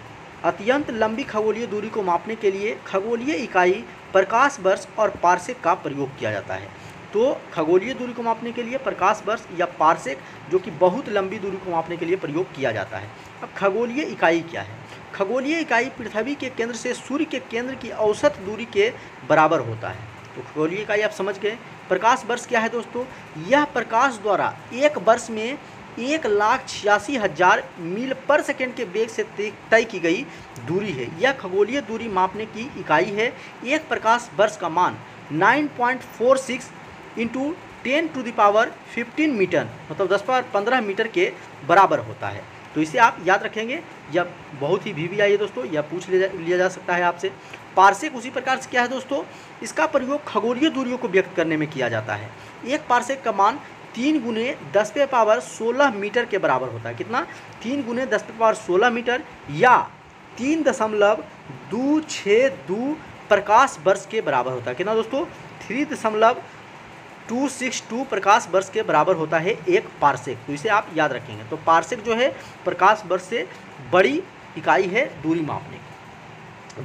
अत्यंत लंबी खगोलीय दूरी को मापने के लिए खगोलीय इकाई प्रकाश वर्ष और पारसेक का प्रयोग किया जाता है। तो खगोलीय दूरी को मापने के लिए प्रकाश वर्ष या पारसेक, जो कि बहुत लंबी दूरी को मापने के लिए प्रयोग किया जाता है। अब खगोलीय इकाई क्या है? खगोलीय इकाई पृथ्वी के केंद्र से सूर्य के केंद्र की औसत दूरी के बराबर होता है। तो खगोलीय इकाई आप समझ गए। प्रकाश वर्ष क्या है दोस्तों? यह प्रकाश द्वारा एक वर्ष में 1,86,000 मील पर सेकेंड के वेग से तय की गई दूरी है। यह खगोलीय दूरी मापने की इकाई है। एक प्रकाश वर्ष का मान 9.46 इंटू 10⁻15 मीटर, मतलब 10⁻15 मीटर के बराबर होता है। तो इसे आप याद रखेंगे। यह बहुत ही VVI है दोस्तों, यह पूछ लिया जा सकता है आपसे। पारसेक उसी प्रकार से क्या है दोस्तों? इसका प्रयोग खगोलीय दूरियों को व्यक्त करने में किया जाता है। एक पारसेक का मान 3 × 10⁻16 मीटर के बराबर होता है। कितना? 3 × 10⁻16 मीटर या 3.262 प्रकाश वर्ष के बराबर होता है। कितना दोस्तों? 3.262 प्रकाश वर्ष के बराबर होता है एक पारसेक। तो इसे आप याद रखेंगे। तो पारसेक जो है प्रकाश वर्ष से बड़ी इकाई है दूरी मापने की।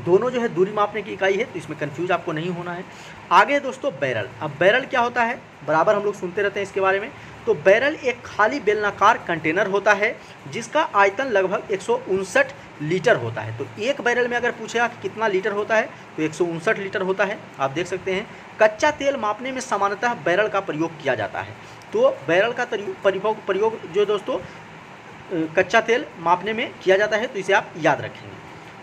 दोनों जो है दूरी मापने की इकाई है, तो इसमें कंफ्यूज आपको नहीं होना है। आगे दोस्तों बैरल। अब बैरल क्या होता है? बराबर हम लोग सुनते रहते हैं इसके बारे में। तो बैरल एक खाली बेलनाकार कंटेनर होता है जिसका आयतन लगभग 159 लीटर होता है। तो एक बैरल में अगर पूछेगा कि कितना लीटर होता है, तो 159 लीटर होता है। आप देख सकते हैं। कच्चा तेल मापने में सामान्यतः बैरल का प्रयोग किया जाता है। तो बैरल का प्रयोग जो दोस्तों कच्चा तेल मापने में किया जाता है। तो इसे आप याद रखेंगे।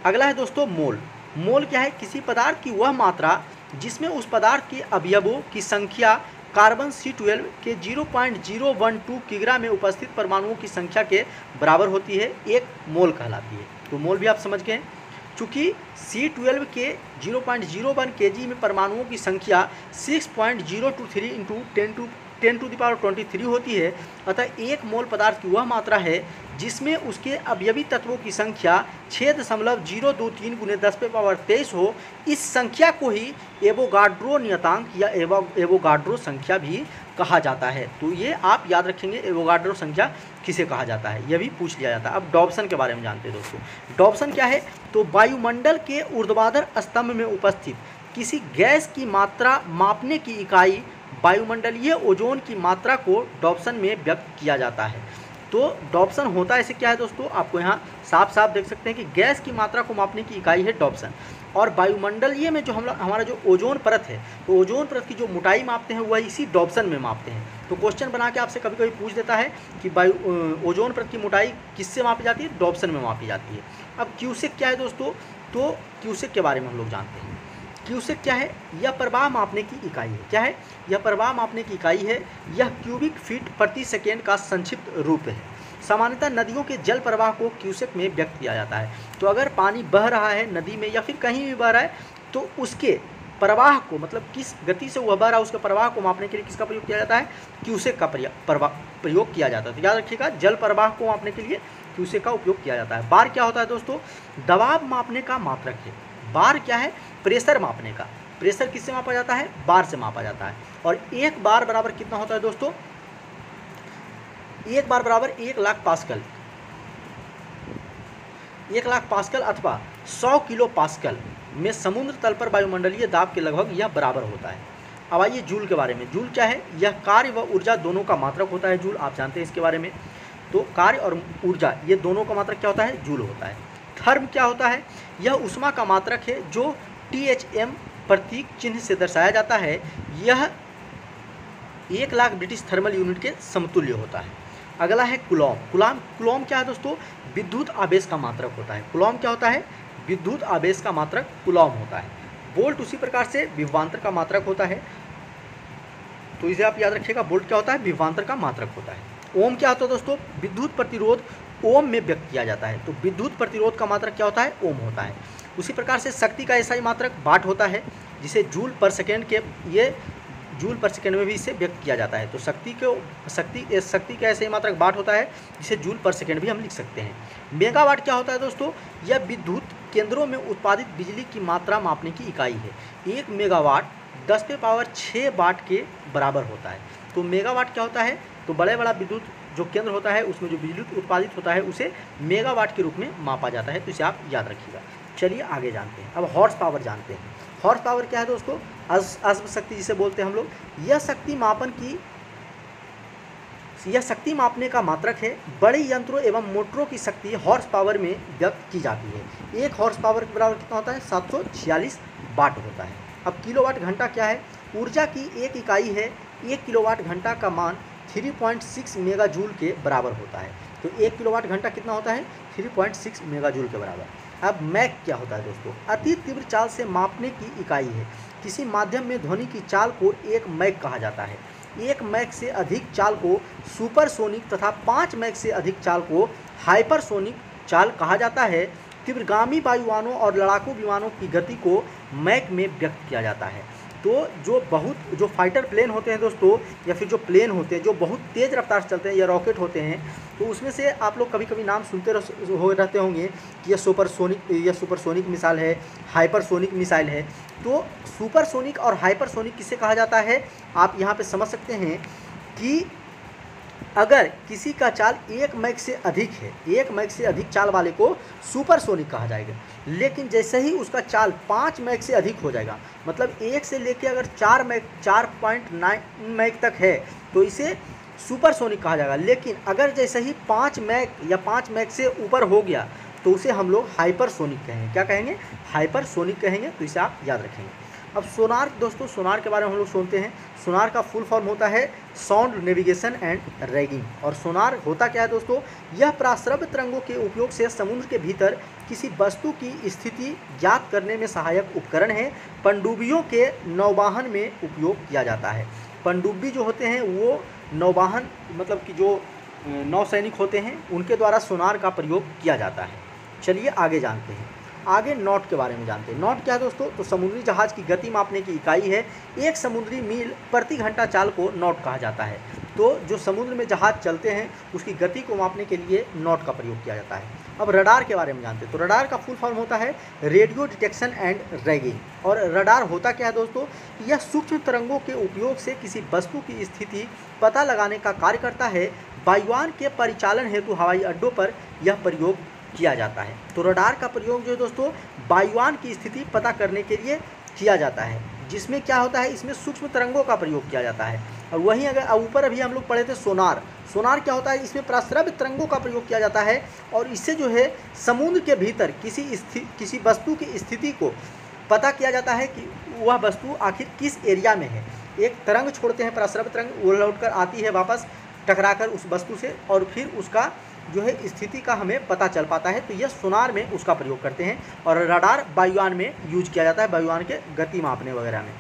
अगला है दोस्तों मोल। मोल क्या है? किसी पदार्थ की वह मात्रा जिसमें उस पदार्थ के अवयवों की संख्या कार्बन C12 के 0.012 किग्रा में उपस्थित परमाणुओं की संख्या के बराबर होती है, एक मोल कहलाती है। तो मोल भी आप समझ गए। चूँकि C12 के 0.01 kg में परमाणुओं की संख्या 6.023 इंटू 10⁻23 होती है, अतः एक मोल पदार्थ की वह मात्रा है जिसमें उसके अवयवी तत्वों की संख्या 6.023 × 10⁻23 हो। इस संख्या को ही एवोगाड्रो नियतांक या एवोगाड्रो संख्या भी कहा जाता है। तो ये आप याद रखेंगे, एवोगाड्रो संख्या किसे कहा जाता है, यह भी पूछ लिया जाता है। अब डॉब्सन के बारे में जानते हैं दोस्तों। डॉब्सन क्या है? तो वायुमंडल के ऊर्ध्वाधर स्तंभ में उपस्थित किसी गैस की मात्रा मापने की इकाई वायुमंडलीय ओजोन की मात्रा को डॉब्सन में व्यक्त किया जाता है। तो डॉब्सन होता है, ऐसे क्या है दोस्तों? आपको यहाँ साफ साफ देख सकते हैं कि गैस की मात्रा को मापने की इकाई है डॉब्सन। और वायुमंडलीय में जो हमारा जो ओजोन परत है, तो ओजोन परत की जो मोटाई मापते हैं वह इसी डॉब्सन में मापते हैं। तो क्वेश्चन बना के आपसे कभी कभी पूछ देता है कि ओजोन परत की मोटाई किससे मापी जाती है? डॉब्सन में मापी जाती है। अब क्यूसेक क्या है दोस्तों? तो क्यूसेक के बारे में हम लोग जानते हैं। क्यूसेक क्या है? यह प्रवाह मापने की इकाई है। क्या है? यह प्रवाह मापने की इकाई है। यह क्यूबिक फीट प्रति सेकेंड का संक्षिप्त रूप है। सामान्यतः नदियों के जल प्रवाह को क्यूसेक में व्यक्त किया जाता है। तो अगर पानी बह रहा है नदी में या फिर कहीं भी बह रहा है तो उसके प्रवाह को, मतलब किस गति से वह बह रहा है उसके प्रवाह को मापने के लिए किसका प्रयोग किया जाता है? क्यूसेक का प्रयोग किया जाता है। तो याद रखिएगा, जल प्रवाह को मापने के लिए क्यूसेक का उपयोग किया जाता है। बार क्या होता है दोस्तों? दबाव मापने का मात्रक है। बार क्या है? प्रेशर मापने का। प्रेशर किससे मापा जाता है? बार से मापा जाता है। और एक बार बराबर कितना होता है दोस्तों? एक बार बराबर 1,00,000 पास्कल। 1,00,000 पास्कल अथवा 100 किलो पास्कल में समुद्र तल पर वायुमंडलीय दाब के लगभग यह बराबर होता है। अब आइए जूल के बारे में। जूल क्या है? यह कार्य व ऊर्जा दोनों का मात्रक होता है। जूल आप जानते हैं इसके बारे में। तो कार्य और ऊर्जा ये दोनों का मात्रक क्या होता है? जूल होता है। थर्म क्या होता है? यह ऊष्मा का मात्रक है जो THM प्रतीक चिन्ह से दर्शाया जाता है। यह 1,00,000 ब्रिटिश थर्मल यूनिट के समतुल्य होता है। अगला है कूलॉम। कूलॉम क्या है दोस्तों? विद्युत आवेश का मात्रक होता है। कूलॉम क्या होता है? विद्युत आवेश का मात्रक कूलॉम होता है। वोल्ट उसी प्रकार से विभवांतर का मात्रक होता है। तो इसे आप याद रखिएगा, वोल्ट क्या होता है? विभवांतर का मात्रक होता है। ओम क्या होता है दोस्तों? विद्युत प्रतिरोध ओम में व्यक्त किया जाता है। तो विद्युत प्रतिरोध का मात्रक क्या होता है? ओम होता है। उसी प्रकार से शक्ति का ऐसा ही मात्रक वाट होता है, जिसे जूल पर सेकेंड के ये जूल पर सेकेंड में भी इसे व्यक्त किया जाता है। तो शक्ति का ऐसा ही मात्रक वाट होता है, जिसे जूल पर सेकेंड भी हम लिख सकते हैं। मेगावाट क्या होता है दोस्तों? यह विद्युत केंद्रों में उत्पादित बिजली की मात्रा मापने की इकाई है। 1 मेगावाट 10⁻6 वाट के बराबर होता है। तो मेगावाट क्या होता है? तो बड़ा विद्युत जो केंद्र होता है उसमें जो बिजली उत्पादित होता है उसे मेगावाट के रूप में मापा जाता है। तो इसे आप याद रखिएगा। चलिए आगे जानते हैं। अब हॉर्स पावर जानते हैं। हॉर्स पावर क्या है दोस्तों? अश्व शक्ति जिसे बोलते हैं हम लोग। यह शक्ति मापने का मात्रक है। बड़े यंत्रों एवं मोटरों की शक्ति हॉर्स पावर में व्यक्त की जाती है। 1 हॉर्स पावर के बराबर कितना होता है? 746 वाट होता है। अब किलोवाट घंटा क्या है? ऊर्जा की एक इकाई है। 1 किलोवाट घंटा का मान 3.6 मेगा जूल के बराबर होता है। तो 1 किलोवाट घंटा कितना होता है? 3.6 मेगा जूल के बराबर। अब मैक क्या होता है दोस्तों? अति तीव्र चाल से मापने की इकाई है। किसी माध्यम में ध्वनि की चाल को एक मैक कहा जाता है। 1 मैक से अधिक चाल को सुपरसोनिक तथा 5 मैक से अधिक चाल को हाइपरसोनिक चाल कहा जाता है। तीव्रगामी वायुयानों और लड़ाकू विमानों की गति को मैक में व्यक्त किया जाता है। तो जो फाइटर प्लेन होते हैं दोस्तों, या फिर जो प्लेन होते हैं जो बहुत तेज़ रफ्तार से चलते हैं या रॉकेट होते हैं, तो उसमें से आप लोग कभी कभी नाम सुनते रहते होंगे कि यह सुपरसोनिक मिसाइल है, हाइपरसोनिक मिसाइल है। तो सुपरसोनिक और हाइपरसोनिक किसे कहा जाता है? आप यहाँ पे समझ सकते हैं कि अगर किसी का चाल 1 मैक से अधिक है, 1 मैक से अधिक चाल वाले को सुपरसोनिक कहा जाएगा। लेकिन जैसे ही उसका चाल 5 मैक से अधिक हो जाएगा, मतलब 1 से लेके अगर 4.9 मैक तक है तो इसे सुपरसोनिक कहा जाएगा। लेकिन अगर जैसे ही 5 मैक या 5 मैक से ऊपर हो गया तो उसे हम लोग हाइपरसोनिक कहेंगे। क्या कहेंगे? हाइपरसोनिक कहेंगे। तो इसे आप याद रखेंगे। अब सोनार दोस्तों, सोनार के बारे में हम लोग सुनते हैं। सोनार का फुल फॉर्म होता है साउंड नेविगेशन एंड रैगिंग। और सोनार होता क्या है दोस्तों? यह प्राश्रव्य तरंगों के उपयोग से समुद्र के भीतर किसी वस्तु की स्थिति ज्ञात करने में सहायक उपकरण है। पनडुब्बियों के नौवाहन में उपयोग किया जाता है। पनडुब्बी जो होते हैं वो नौवाहन, मतलब कि जो नौसैनिक होते हैं उनके द्वारा सोनार का प्रयोग किया जाता है। चलिए आगे जानते हैं। आगे नॉट के बारे में जानते हैं। नॉट क्या है दोस्तों? तो समुद्री जहाज की गति मापने की इकाई है। 1 समुद्री मील प्रति घंटा चाल को नॉट कहा जाता है। तो जो समुद्र में जहाज चलते हैं उसकी गति को मापने के लिए नॉट का प्रयोग किया जाता है। अब रडार के बारे में जानते हैं। तो रडार का फुल फॉर्म होता है रेडियो डिटेक्शन एंड रैगिंग। और रडार होता क्या है दोस्तों? यह सूक्ष्म तरंगों के उपयोग से किसी वस्तु की स्थिति पता लगाने का कार्य करता है। वायुयान के परिचालन हेतु हवाई अड्डों पर यह प्रयोग किया जाता है। तो रडार का प्रयोग जो है दोस्तों वायुयान की स्थिति पता करने के लिए किया जाता है, जिसमें क्या होता है? इसमें सूक्ष्म तरंगों का प्रयोग किया जाता है। और वहीं अगर ऊपर अभी हम लोग पढ़े थे सोनार। सोनार क्या होता है? इसमें प्राश्रव्य तरंगों का प्रयोग किया जाता है और इससे जो है समुद्र के भीतर किसी वस्तु की स्थिति को पता किया जाता है कि वह वस्तु आखिर किस एरिया में है। एक तरंग छोड़ते हैं, प्राश्रव्य तरंग, वो लौट कर आती है वापस टकराकर उस वस्तु से, और फिर उसका जो है स्थिति का हमें पता चल पाता है। तो यह सोनार में उसका प्रयोग करते हैं। और रडार वायुयान में यूज किया जाता है, वायुयान के गति मापने वगैरह में।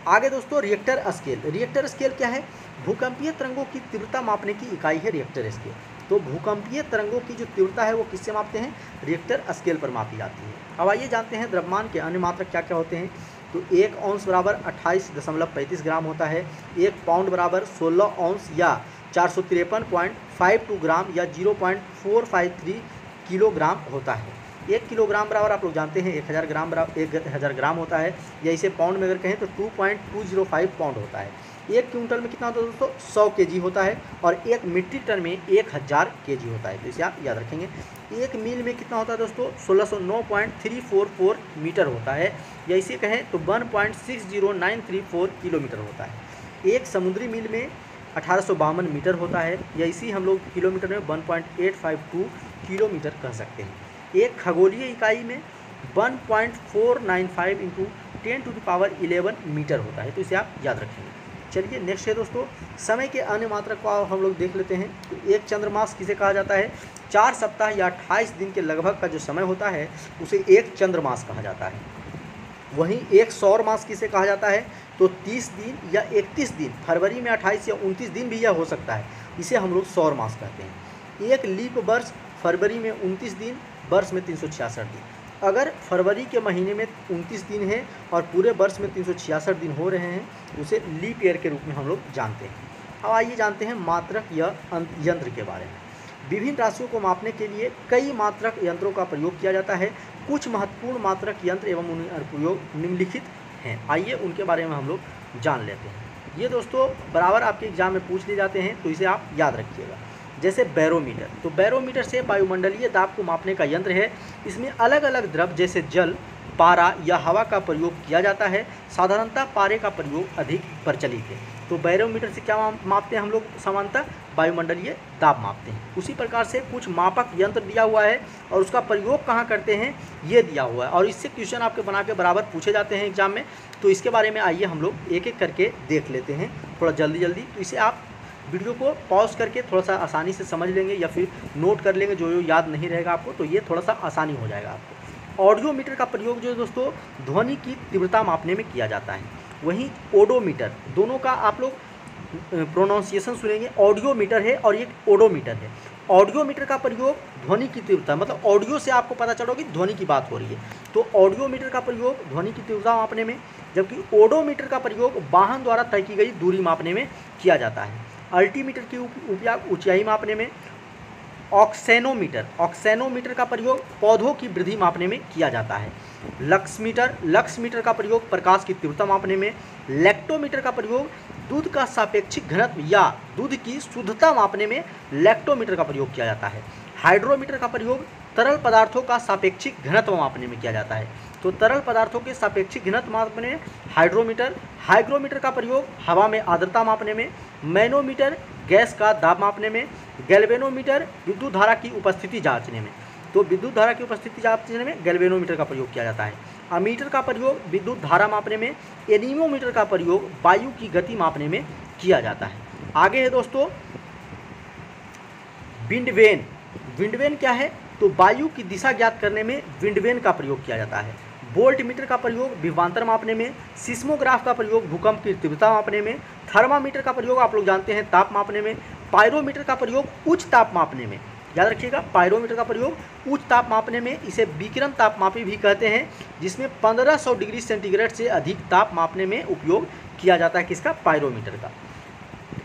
आगे दोस्तों रिएक्टर स्केल। रिएक्टर स्केल क्या है? भूकंपीय तरंगों की तीव्रता मापने की इकाई है रिएक्टर स्केल। तो भूकंपीय तरंगों की जो तीव्रता है वो किससे मापते हैं, रिएक्टर स्केल पर मापी जाती है। अब आइए जानते हैं द्रव्यमान के अन्य मात्रक क्या क्या होते हैं। तो 1 औंस बराबर 28.35 ग्राम होता है, 1 पाउंड बराबर 16 औंस या 453.52 ग्राम या 0.453 किलोग्राम होता है। 1 किलोग्राम बराबर आप लोग जानते हैं 1000 ग्राम बराबर 1000 ग्राम होता है, या इसे पाउंड में अगर कहें तो 2.205 पाउंड होता है। 1 क्विंटल में कितना होता है दोस्तों, 100 केजी होता है, और 1 मीट्रिक टन में 1000 केजी होता है। तो इसे आप याद रखेंगे। 1 मील में कितना होता है दोस्तों, 1609.344 मीटर होता है, या इसे कहें तो 1.60934 किलोमीटर होता है। 1 समुद्री मील में 1852 मीटर होता है, या इसी हम लोग किलोमीटर में 1.852 किलोमीटर कह सकते हैं। एक खगोलीय इकाई में 1.495 इंटू 10⁻11 मीटर होता है। तो इसे आप याद रखेंगे। चलिए नेक्स्ट है दोस्तों, समय के अन्य मात्रक को हम लोग देख लेते हैं। तो एक चंद्रमास किसे कहा जाता है, 4 सप्ताह या 28 दिन के लगभग का जो समय होता है उसे एक चंद्रमास कहा जाता है। वहीं एक सौर मास किसे कहा जाता है, तो 30 दिन या 31 दिन, फरवरी में 28 या 29 दिन भी यह हो सकता है, इसे हम लोग सौर मास कहते हैं। एक लीप वर्ष, फरवरी में 29 दिन, वर्ष में 366 दिन। अगर फरवरी के महीने में 29 दिन है और पूरे वर्ष में 366 दिन हो रहे हैं, उसे लीप ईयर के रूप में हम लोग जानते हैं। अब आइए जानते हैं मात्रक या यंत्र के बारे में। विभिन्न राशियों को मापने के लिए कई मात्रक यंत्रों का प्रयोग किया जाता है। कुछ महत्वपूर्ण मात्रक यंत्र एवं उनके अनुप्रयोग निम्नलिखित हैं। आइए उनके बारे में हम लोग जान लेते हैं। ये दोस्तों बराबर आपके एग्जाम में पूछ लिए जाते हैं, तो इसे आप याद रखिएगा। जैसे बैरोमीटर, तो बैरोमीटर से वायुमंडलीय दाब को मापने का यंत्र है। इसमें अलग अलग द्रव जैसे जल, पारा या हवा का प्रयोग किया जाता है। साधारणतः पारे का प्रयोग अधिक प्रचलित है। तो बैरोमीटर से क्या मापते हैं हम लोग, सामान्यतः वायुमंडलीय दाब मापते हैं। उसी प्रकार से कुछ मापक यंत्र दिया हुआ है और उसका प्रयोग कहाँ करते हैं ये दिया हुआ है, और इससे क्वेश्चन आपके बना के बराबर पूछे जाते हैं एग्जाम में। तो इसके बारे में आइए हम लोग एक एक करके देख लेते हैं थोड़ा जल्दी जल्दी। तो इसे आप वीडियो को पॉज करके थोड़ा सा आसानी से समझ लेंगे या फिर नोट कर लेंगे, जो याद नहीं रहेगा आपको तो ये थोड़ा सा आसानी हो जाएगा आपको। ऑडियोमीटर का प्रयोग जो है दोस्तों ध्वनि की तीव्रता मापने में किया जाता है। वहीं ओडोमीटर, दोनों का आप लोग प्रोनाउंसिएशन सुनेंगे, ऑडियोमीटर है और एक ओडोमीटर है। ऑडियोमीटर का प्रयोग ध्वनि की तीव्रता, मतलब ऑडियो से आपको पता चलो कि ध्वनि की बात हो रही है, तो ऑडियोमीटर का प्रयोग ध्वनि की तीव्रता मापने में, जबकि ओडोमीटर का प्रयोग वाहन द्वारा तय की गई दूरी मापने में किया जाता है। अल्टीमीटर की उपयोग ऊंचाई मापने में। ऑक्सेनोमीटर का प्रयोग पौधों की वृद्धि मापने में किया जाता है। लक्समीटर का प्रयोग प्रकाश की तीव्रता मापने में। लैक्टोमीटर का प्रयोग दूध का सापेक्षिक घनत्व या दूध की शुद्धता मापने में लैक्टोमीटर का प्रयोग किया जाता है। हाइड्रोमीटर का प्रयोग तरल पदार्थों का सापेक्षिक घनत्व मापने में किया जाता है। तो तरल पदार्थों के सापेक्षिक घनत्व मापने में हाइड्रोमीटर। हाइग्रोमीटर का प्रयोग हवा में आर्द्रता मापने में। मैनोमीटर गैस का दाब मापने में। गैल्वेनोमीटर विद्युत धारा की उपस्थिति जांचने में। तो विद्युत धारा की उपस्थिति जांचने में गैल्वेनोमीटर का प्रयोग किया जाता है। अमीटर का प्रयोग विद्युत धारा मापने में। एनीमोमीटर का प्रयोग वायु की गति मापने में किया जाता है। आगे है दोस्तों विंडवेन। विंडवेन क्या है, तो वायु की दिशा ज्ञात करने में विंडवेन का प्रयोग किया जाता है। वोल्टमीटर का प्रयोग विभवांतर मापने में। सिस्मोग्राफ का प्रयोग भूकंप की तीव्रता मापने में। थर्मामीटर का प्रयोग आप लोग जानते हैं ताप मापने में। पायरोमीटर का प्रयोग उच्च ताप मापने में, याद रखिएगा, पायरोमीटर का प्रयोग उच्च ताप मापने में। इसे विकिरण तापमापी भी कहते हैं, जिसमें 1500 डिग्री सेंटीग्रेड से अधिक ताप मापने में उपयोग किया जाता है किसका, पायरोमीटर का।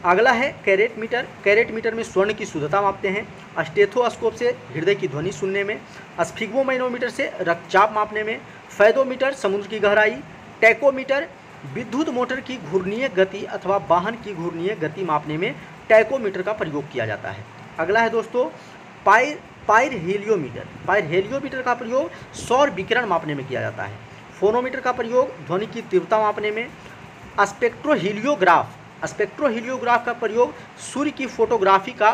अगला है कैरेट मीटर। कैरेट मीटर में स्वर्ण की शुद्धता मापते हैं। स्टेथोस्कोप से हृदय की ध्वनि सुनने में। स्फिग्मोमैनोमीटर से रक्तचाप मापने में। फैदोमीटर समुद्र की गहराई। टैकोमीटर विद्युत मोटर की घूर्णीय गति अथवा वाहन की घूर्णीय गति मापने में टैकोमीटर का प्रयोग किया जाता है। अगला है दोस्तों पाइरहेलियोमीटर। पाइरहेलियोमीटर का प्रयोग सौर विकिरण मापने में किया जाता है। फोनोमीटर का प्रयोग ध्वनि की तीव्रता मापने में। स्पेक्ट्रोहीलियोग्राफ का प्रयोग सूर्य की फोटोग्राफी का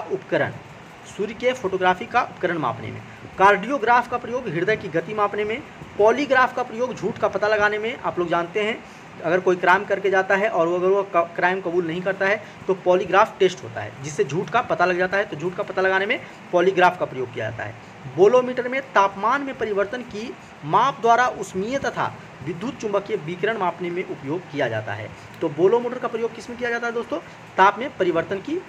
उपकरण मापने में। कार्डियोग्राफ का प्रयोग हृदय की गति मापने में। पॉलीग्राफ का प्रयोग झूठ का पता लगाने में। आप लोग जानते हैं अगर कोई क्राइम करके जाता है और अगर वो क्राइम कबूल नहीं करता है तो पॉलीग्राफ टेस्ट होता है, जिससे झूठ का पता लग जाता है। तो झूठ का पता लगाने में पॉलीग्राफ का प्रयोग किया जाता है। बोलोमीटर में तापमान में परिवर्तन की माप द्वारा उष्मीय तथा विद्युत चुंबकीय विकिरण मापने में उपयोग किया जाता है। तो बोलोमीटर का प्रयोग किस में किया जाता है दोस्तों, ताप में परिवर्तन की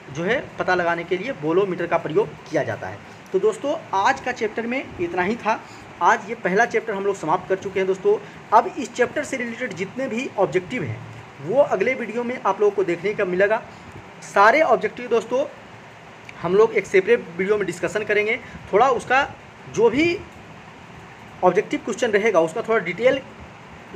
जो है पता लगाने के लिए बोलोमीटर का प्रयोग किया जाता है। तो दोस्तों आज का चैप्टर में इतना ही था। आज ये पहला चैप्टर हम लोग समाप्त कर चुके हैं दोस्तों। अब इस चैप्टर से रिलेटेड जितने भी ऑब्जेक्टिव हैं वो अगले वीडियो में आप लोगों को देखने का मिलेगा। सारे ऑब्जेक्टिव दोस्तों हम लोग एक सेपरेट वीडियो में डिस्कशन करेंगे। थोड़ा उसका जो भी ऑब्जेक्टिव क्वेश्चन रहेगा उसका थोड़ा डिटेल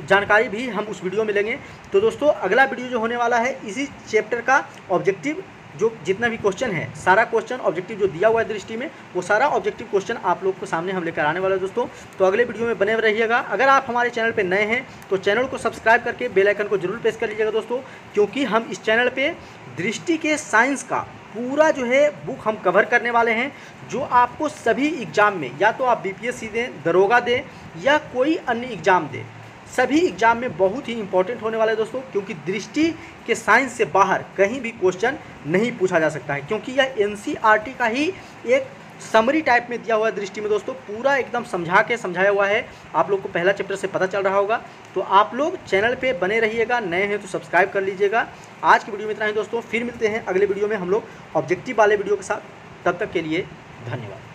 जानकारी भी हम उस वीडियो में लेंगे। तो दोस्तों अगला वीडियो जो होने वाला है इसी चैप्टर का ऑब्जेक्टिव जो जितना भी क्वेश्चन है, सारा क्वेश्चन ऑब्जेक्टिव जो दिया हुआ है दृष्टि में, वो सारा ऑब्जेक्टिव क्वेश्चन आप लोग को सामने हम लेकर आने वाले हैं दोस्तों। तो अगले वीडियो में बने रहिएगा। अगर आप हमारे चैनल पे नए हैं तो चैनल को सब्सक्राइब करके बेल आइकन को जरूर प्रेस कर लीजिएगा दोस्तों, क्योंकि हम इस चैनल पे दृष्टि के साइंस का पूरा जो है बुक हम कवर करने वाले हैं, जो आपको सभी एग्ज़ाम में, या तो आप बीपीएससी दें, दरोगा दें या कोई अन्य एग्ज़ाम दें, सभी एग्जाम में बहुत ही इंपॉर्टेंट होने वाला है दोस्तों। क्योंकि दृष्टि के साइंस से बाहर कहीं भी क्वेश्चन नहीं पूछा जा सकता है, क्योंकि यह एनसीईआरटी का ही एक समरी टाइप में दिया हुआ है दृष्टि में दोस्तों। पूरा एकदम समझाया हुआ है। आप लोग को पहला चैप्टर से पता चल रहा होगा। तो आप लोग चैनल पे बने रहिएगा, नए हैं तो सब्सक्राइब कर लीजिएगा। आज की वीडियो में इतना ही दोस्तों, फिर मिलते हैं अगले वीडियो में हम लोग ऑब्जेक्टिव वाले वीडियो के साथ। तब तक के लिए धन्यवाद।